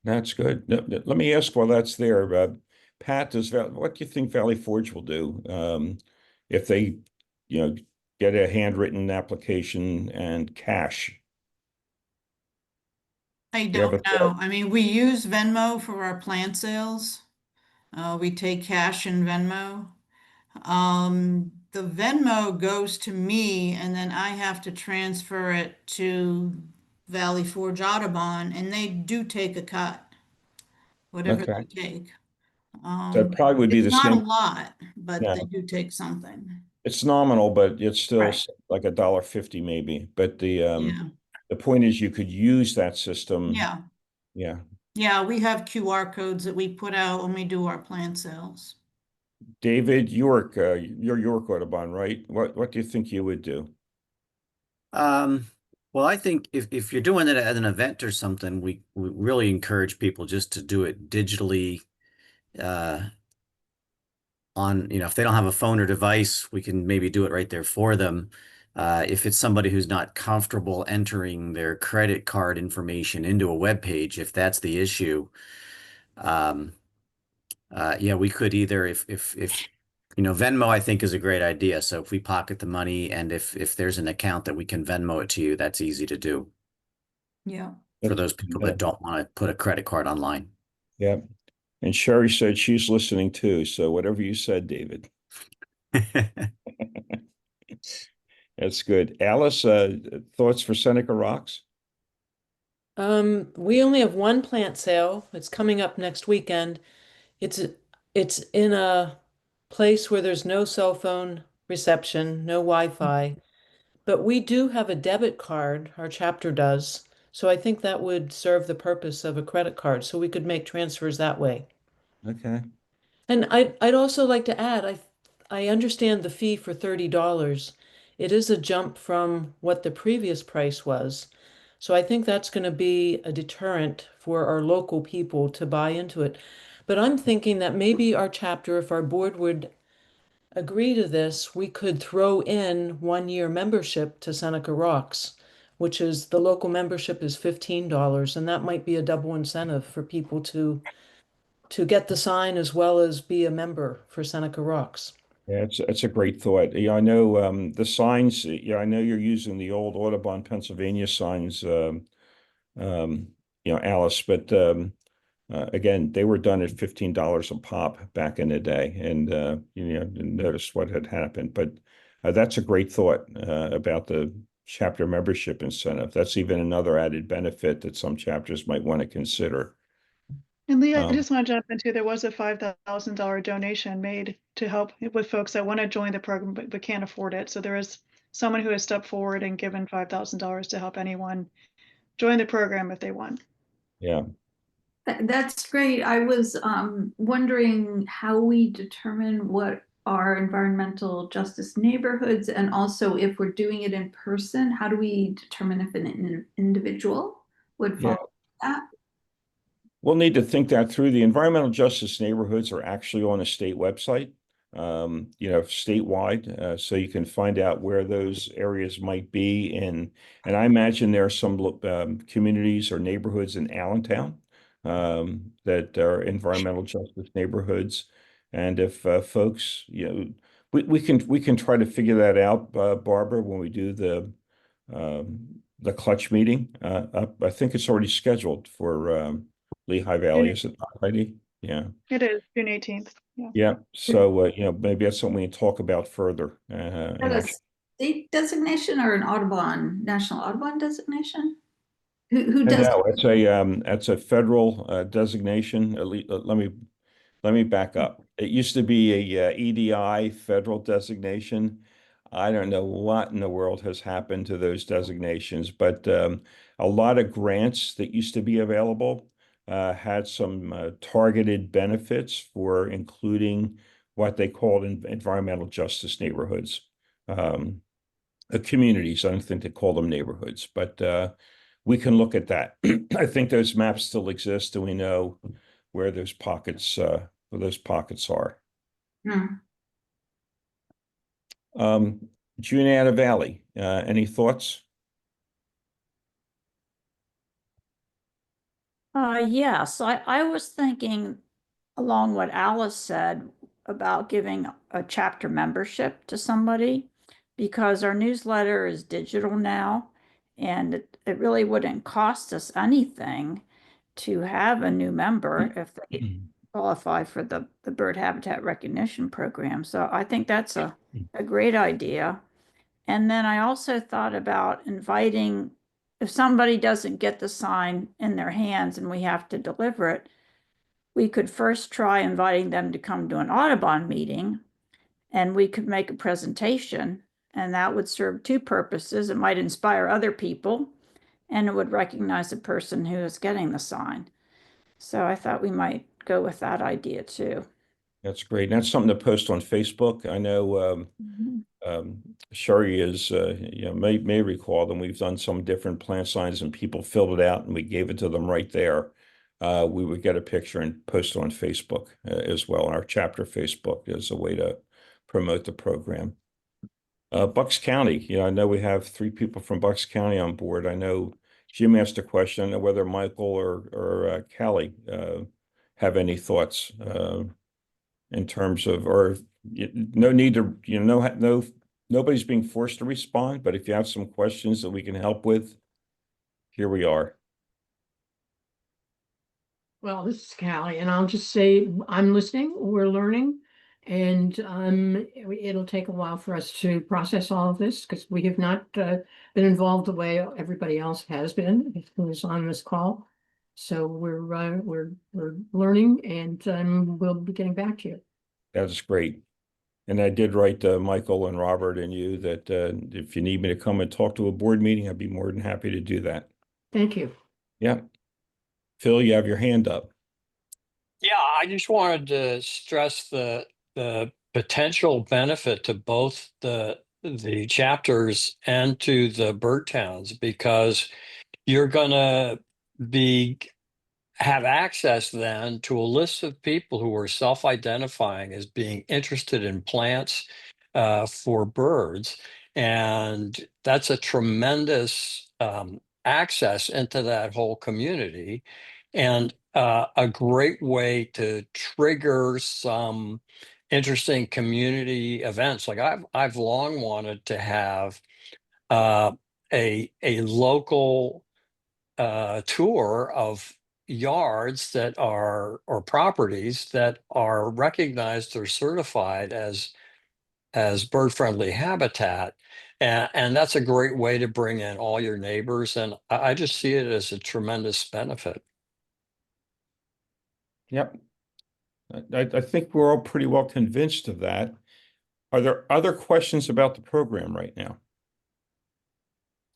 That's good. Let me ask while that's there, Pat, what do you think Valley Forge will do if they, get a handwritten application and cash? I you have don't a know. I mean, we use Venmo for our plant sales. We take cash in Venmo. The Venmo goes to me and then I have to transfer it to Valley Forge Audubon, and they do take a cut, whatever Okay. they take. So it probably would be It's the not a same. lot, but Yeah. they do take something. It's nominal, but it's still Right. like $1.50 maybe. But Yeah, the point is you could use that system. yeah, Yeah. yeah. We have QR codes that we put out when we do our plant sales. David York, you're York Audubon, right? What do you think you would do? Well, I think if you're doing it at an event or something, we really encourage people just to do it digitally. If they don't have a phone or device, we can maybe do it right there for them. If it's somebody who's not comfortable entering their credit card information into a web page, if that's the issue, yeah, we could either if Venmo, I think, is a great idea. So if we pocket the money and if there's an account that we can Venmo it to you, that's easy to do Yeah. for those people that don't want to put a credit card online. Yeah. And Sherry said she's listening too. So whatever you said, David. That's good. Alice, thoughts for Seneca Rocks? We only have one plant sale. It's coming up next weekend. It's in a place where there's no cell phone reception, no Wi-Fi, but we do have a debit card, our chapter does. So I think that would serve the purpose of a credit card, so we could make transfers that way. Okay. And I'd also like to add, I understand the fee for $30. It is a jump from what the previous price was. So I think that's going to be a deterrent for our local people to buy into it. But I'm thinking that maybe our chapter, if our board would agree to this, we could throw in 1 year membership to Seneca Rocks, which is the local membership is $15, and that might be a double incentive for people to get the sign as well as be a member for Seneca Rocks. Yeah, it's a great thought. Yeah, I know the signs. Yeah, I know you're using the old Audubon, Pennsylvania signs, Alice, but again, they were done at $15 a pop back in the day, and notice what had happened. But that's a great thought about the chapter membership incentive. That's even another added benefit that some chapters might want to consider. And Lee, I Um, just want to jump into, there was a $5,000 donation made to help with folks that want to join the program but can't afford it. So there is someone who has stepped forward and given $5,000 to help anyone join the program if they want. Yeah. That's great. I was wondering how we determine what are environmental justice neighborhoods, and also if we're doing it in person, how do we determine if an individual would Yeah. fall that? We'll need to think that through. The environmental justice neighborhoods are actually on a state website, statewide, so you can find out where those areas might be. And I imagine there are some communities or neighborhoods in Allentown that are environmental justice neighborhoods. And if folks, we can try to figure that out, Barbara, when we do the clutch meeting. I think it's already scheduled for Lehigh Valley, is it not, Heidi? Yeah. It is June 18th. Yeah. Yeah. So, maybe that's something we can talk about further. Is that a state designation or an Audubon, National Audubon designation? Who does? No, it's a federal designation. At least, let me back up. It used to be a EDI federal designation. I don't know what in the world has happened to those designations, but a lot of grants that used to be available had some targeted benefits for including what they called environmental justice neighborhoods. Communities, I don't think they call them neighborhoods, but we can look at that. I think those maps still exist, and we know where those pockets are. Juniata Valley, any thoughts? Yes, I was thinking along what Alice said about giving a chapter membership to somebody, because our newsletter is digital now, and it really wouldn't cost us anything to have a new member if they qualify for the bird habitat recognition program. So I think that's a great idea. And then I also thought about inviting, if somebody doesn't get the sign in their hands and we have to deliver it, we could first try inviting them to come to an Audubon meeting, and we could make a presentation, and that would serve two purposes. It might inspire other people, and it would recognize the person who is getting the sign. So I thought we might go with that idea too. That's great. That's something to post on Facebook. I know Sherry is, may recall that we've done some different plant signs and people filled it out and we gave it to them right there. We would get a picture and post it on Facebook as well. Our chapter Facebook is a way to promote the program. Bucks County, I know we have 3 people from Bucks County on board. I know Jim asked a question. I don't know whether Michael or Callie have any thoughts in terms of, or no need to, nobody's being forced to respond, but if you have some questions that we can help with, here we are. Well, this is Callie, and I'll just say I'm listening, we're learning, and it'll take a while for us to process all of this because we have not been involved the way everybody else has been who's on this call. So we're learning, and we'll be getting back to you. That's great. And I did write to Michael and Robert and you that if you need me to come and talk to a board meeting, I'd be more than happy to do that. Thank you. Yeah. Phil, you have your hand up. Yeah, I just wanted to stress the potential benefit to both the chapters and to the bird towns, because you're gonna have access then to a list of people who are self-identifying as being interested in plants for birds. And that's a tremendous access into that whole community, and a great way to trigger some interesting community events. Like I've long wanted to have a local tour of yards that are, or properties that are recognized or certified as bird friendly habitat. And that's a great way to bring in all your neighbors. And I just see it as a tremendous benefit. Yep. I think we're all pretty well convinced of that. Are there other questions about the program right now?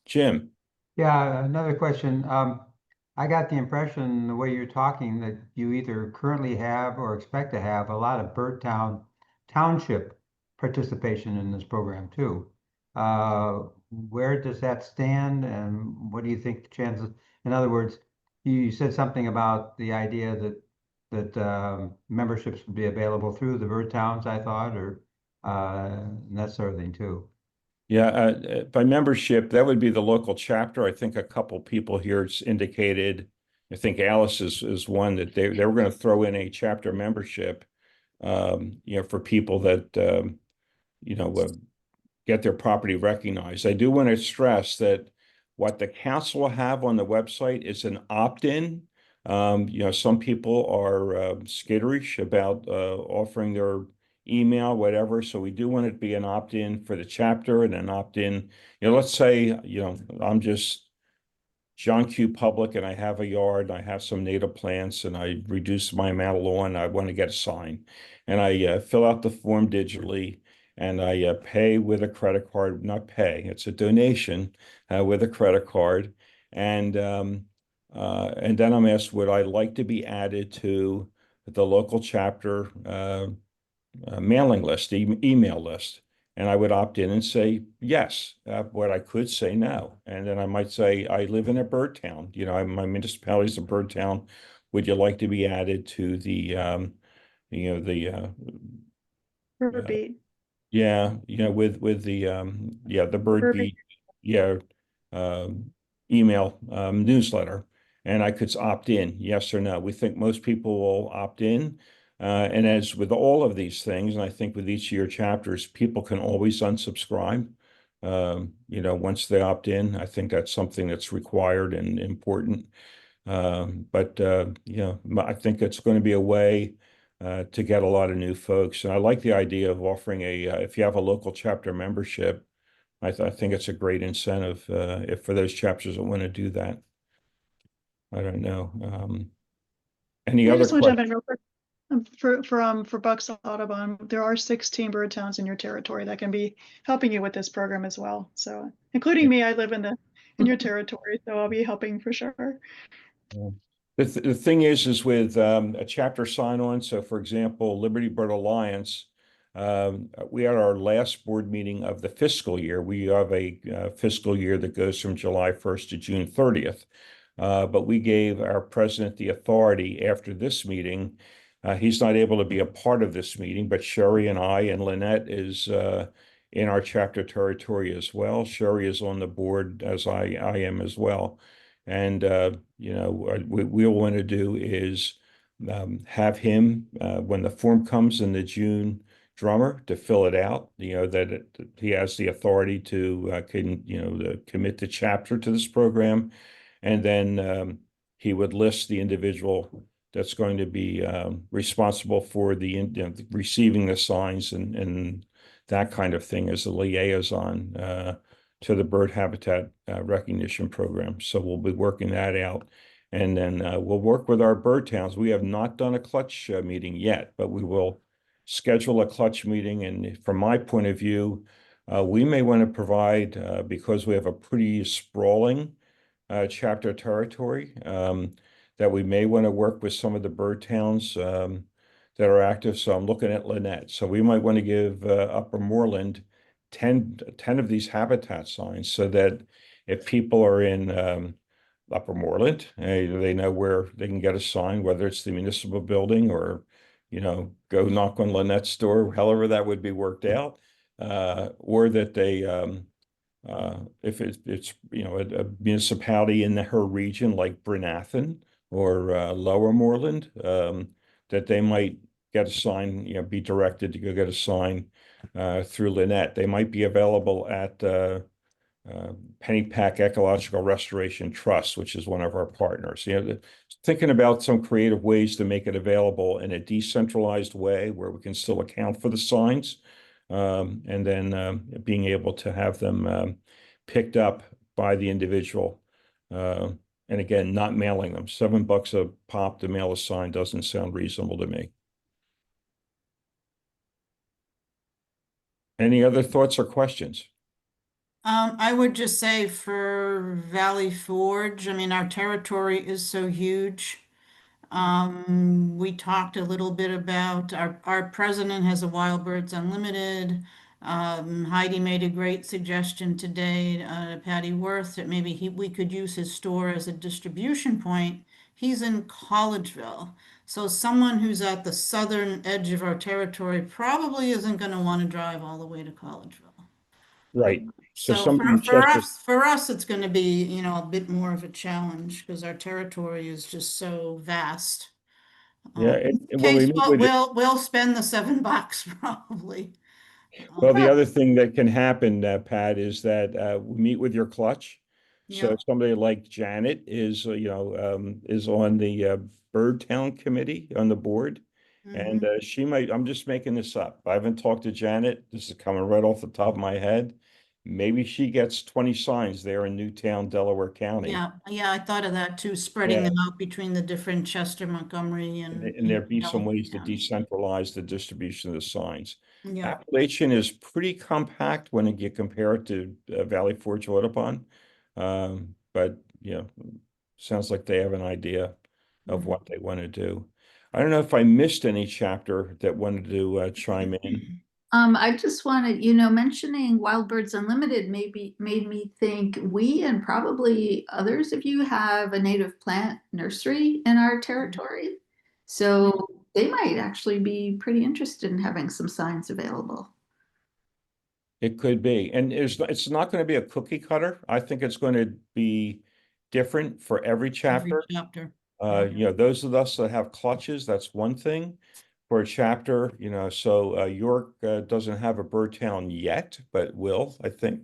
Jim? Yeah, another question. I got the impression, the way you're talking, that you either currently have or expect to have a lot of township participation in this program too. Where does that stand, and what do you think the chances? In other words, you said something about the idea that memberships would be available through the bird towns, I thought, or that sort of thing too. Yeah, by membership, that would be the local chapter. I think a couple people here indicated, I think Alice is one that they were going to throw in a chapter membership, for people that, get their property recognized. I do want to stress that what the council will have on the website is an opt-in. Some people are skitterish about offering their email, whatever. So we do want it to be an opt-in for the chapter and an opt-in. Let's say, I'm just John Q. Public and I have a yard, and I have some native plants, and I reduce my amount of lawn. I want to get a sign, and I fill out the form digitally, and I pay with a credit card. Not pay; it's a donation with a credit card, and then I'm asked, would I like to be added to the local chapter mailing list, email list? And I would opt in and say yes. What I could say no. And then I might say, I live in a bird town. My municipality is a bird town. Would you like to be added to the, Bird beat. yeah, with the, the bird beat, email newsletter. And I could opt in, yes or no. We think most people will opt in. And as with all of these things, and I think with each of your chapters, people can always unsubscribe. Once they opt in, I think that's something that's required and important. But I think it's going to be a way to get a lot of new folks. And I like the idea of offering if you have a local chapter membership, I think it's a great incentive if for those chapters that want to do that. I don't know. Any I other just want to jump questions? in real quick. For Bucks Audubon, there are 16 bird towns in your territory that can be helping you with this program as well. So, including me, I live in your territory, so I'll be helping for sure. The thing is with a chapter sign-on. So, for example, Liberty Bird Alliance, we had our last board meeting of the fiscal year. We have a fiscal year that goes from July 1st to June 30th. But we gave our president the authority after this meeting. He's not able to be a part of this meeting, but Sherry and I and Lynette is in our chapter territory as well. Sherry is on the board as I am as well. And, what we want to do is have him, when the form comes in the June drummer, to fill it out, that he has the authority to commit the chapter to this program. And then he would list the individual that's going to be responsible for the receiving the signs and that kind of thing as a liaison to the bird habitat recognition program. So we'll be working that out. And then we'll work with our bird towns. We have not done a clutch meeting yet, but we will schedule a clutch meeting. And from my point of view, we may want to provide, because we have a pretty sprawling chapter territory, that we may want to work with some of the bird towns that are active. So I'm looking at Lynette. So we might want to give Upper Moreland 10 of these habitat signs, so that if people are in Upper Moreland, they know where they can get a sign, whether it's the municipal building or, go knock on Lynette's door, however that would be worked out, or that they, if it's a municipality in her region like Bryn Athyn or Lower Moreland, that they might get a sign, be directed to go get a sign through Lynette. They might be available at Pennypack Ecological Restoration Trust, which is one of our partners. Thinking about some creative ways to make it available in a decentralized way where we can still account for the signs, and then being able to have them picked up by the individual. And again, not mailing them. $7 a pop to mail a sign doesn't sound reasonable to me. Any other thoughts or questions? I would just say for Valley Forge, I mean, our territory is so huge. We talked a little bit about our president has a Wild Birds Unlimited. Heidi made a great suggestion today, Patty Worth, that maybe we could use his store as a distribution point. He's in Collegeville. So someone who's at the southern edge of our territory probably isn't going to want to drive all the way to Collegeville. Right. So So somebody in for Chester, for us, it's going to be, a bit more of a challenge because our territory is just so vast. yeah, when we Case, meet but with you, we'll spend the $7 probably. well, the other thing that can happen, Pat, is that we meet with your clutch. So Yeah. somebody like Janet is, is on the Bird Town Committee on the board. And she might, I'm just making this up. I haven't talked to Janet. This is coming right off the top of my head. Maybe she gets 20 signs there in Newtown, Delaware County. Yeah, I thought of that too, spreading them out between the different Chester, Montgomery, And there'd be some Delaware ways to counties. decentralize the distribution of the signs. Yeah, Appalachian is pretty compact when you compare it to Valley Forge Audubon. But, sounds like they have an idea of what they want to do. I don't know if I missed any chapter that wanted to chime in. I just wanted, mentioning Wild Birds Unlimited made me think we and probably others of you have a native plant nursery in our territory. So they might actually be pretty interested in having some signs available. It could be. And it's not going to be a cookie cutter. I think it's going to be different for every every chapter. chapter. Those of us that have clutches, that's one thing. For a chapter, so York doesn't have a bird town yet, but will, I think,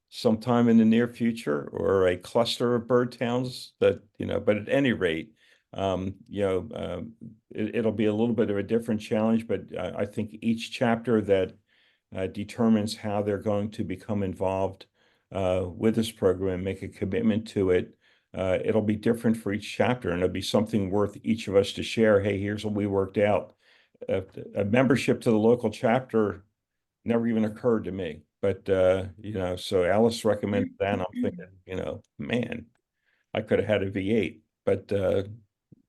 sometime in the near future, or a cluster of bird towns that, but at any rate, it'll be a little bit of a different challenge, but I think each chapter that determines how they're going to become involved with this program, make a commitment to it. It'll be different for each chapter, and it'll be something worth each of us to share. Hey, here's what we worked out. A membership to the local chapter never even occurred to me, but so Alice recommended that, and I'm thinking, man, I could have had a V8, but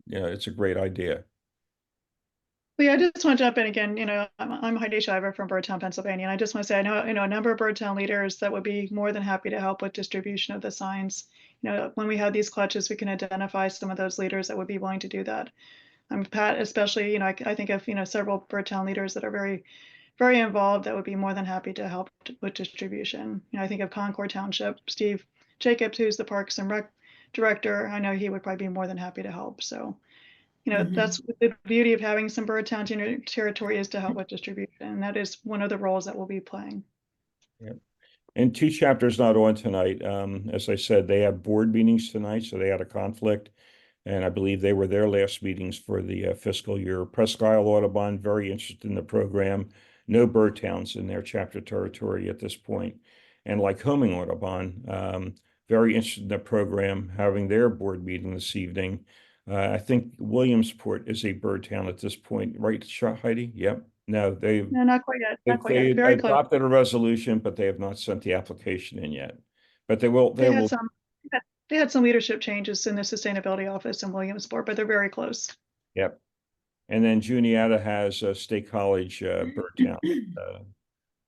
it's a great idea. Well, yeah, I just want to jump in again. I'm Heidi Shiver from Birdtown, Pennsylvania, and I just want to say I know a number of Birdtown leaders that would be more than happy to help with distribution of the signs. When we have these clutches, we can identify some of those leaders that would be willing to do that. Pat, especially, I think of several Birdtown leaders that are very, very involved that would be more than happy to help with distribution. I think of Concord Township, Steve Jacobs, who's the Parks and Rec director. I know he would probably be more than happy to help. So. That's the beauty of having some Birdtown territory, is to help with distribution. And that is one of the roles that we'll be playing. Yeah. And 2 chapters not on tonight. As I said, they have board meetings tonight, so they had a conflict. And I believe they were their last meetings for the fiscal year. Presque Isle Audubon, very interested in the program. No bird towns in their chapter territory at this point. And Lycoming Audubon, very interested in the program, having their board meeting this evening. I think Williamsport is a bird town at this point, right, Heidi? Yep. No, No, not quite yet, not quite they yet, very close. adopted a resolution, but they have not sent the application in yet. But they will, They had some leadership changes in the sustainability office in Williamsport, but they're very close. Yep. And then Juniata has a State College bird town,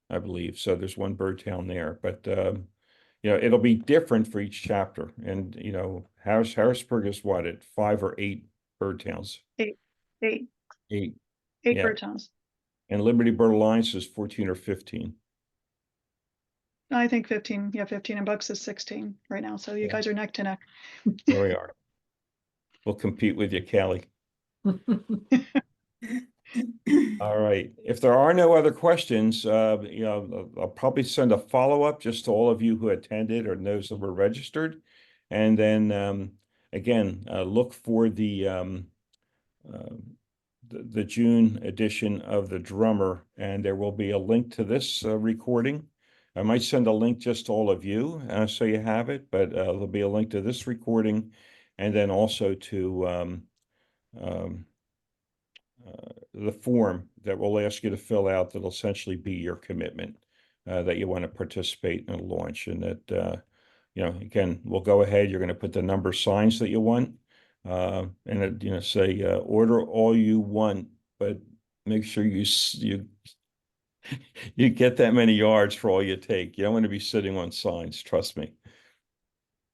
I believe. So there's one bird town there, but you know, it'll be different for each chapter. And you know, Harrisburg is what, at 5 or 8 bird towns? Eight 8. Yeah. bird towns. And Liberty Bird Alliance is 14 or 15. I think 15, yeah, 15, and Bucks is 16 right now. So you Yeah. guys are neck to neck. There we are. We'll compete with you, Callie. All right. If there are no other questions, you know, I'll probably send a follow-up just to all of you who attended or those that were registered. And then again, look for the June edition of The Drummer, and there will be a link to this recording. I might send a link just to all of you so you have it, but there'll be a link to this recording and then also to the form that we'll ask you to fill out that'll essentially be your commitment that you want to participate in a launch. And that, you know, again, we'll go ahead, you're going to put the number of signs that you want and it, you know, say order all you want, but make sure you you get that many yards for all you take. You don't want to be sitting on signs, trust me.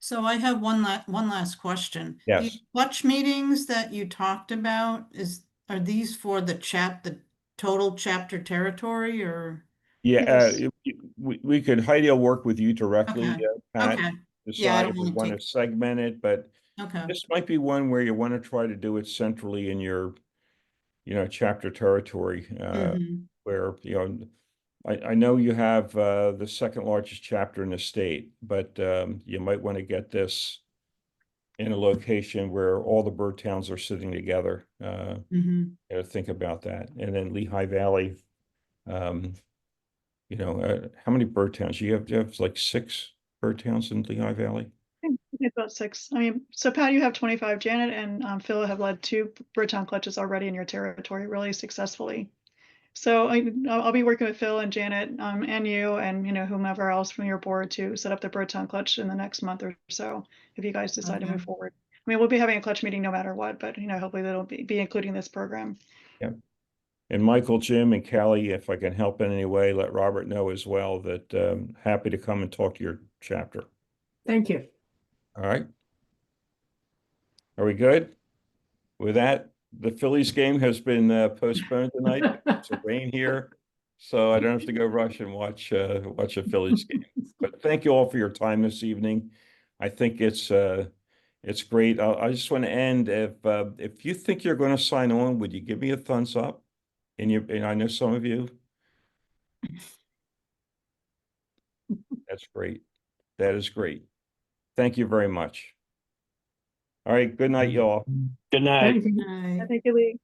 So I have one last question. Yes. The clutch meetings that you talked about, are these for the total chapter territory or? Yeah, Yes. we could, Heidi will work with you directly, Okay. Pat, Okay. Yeah, I decide don't if we wanna want to segment it, but Okay. this might be one where you want to try to do it centrally in your, you know, chapter territory, Mhm. where, you know, I know you have the second largest chapter in the state, but you might want to get this in a location where all the bird towns are sitting together. Mhm. You know, think about that. And then Lehigh Valley, you know, how many bird towns? You have like 6 bird towns in Lehigh Valley? I think it's about 6. I mean, so Pat, you have 25. Janet and Phil have led 2 bird town clutches already in your territory really successfully. So I'll be working with Phil and Janet and you and, you know, whomever else from your board to set up the bird town clutch in the next month or so, if you guys decide to Okay. move forward. I mean, we'll be having a clutch meeting no matter what, but, you know, hopefully that'll be including this program. Yep. And Michael, Jim, and Callie, if I can help in any way, let Robert know as well that happy to come and talk to your chapter. Thank you. All right. Are we good? With that, the Phillies game has been postponed tonight. It's a rain here, so I don't have to go rush and watch a Phillies game. But thank you all for your time this evening. I think it's great. I just want to end, if you think you're going to sign on, would you give me a thumbs up? And I know some of you. That's great. That is great. Thank you very much. All right. Good night, y'all. Good night. Thank you. All right. Thank you, Lee.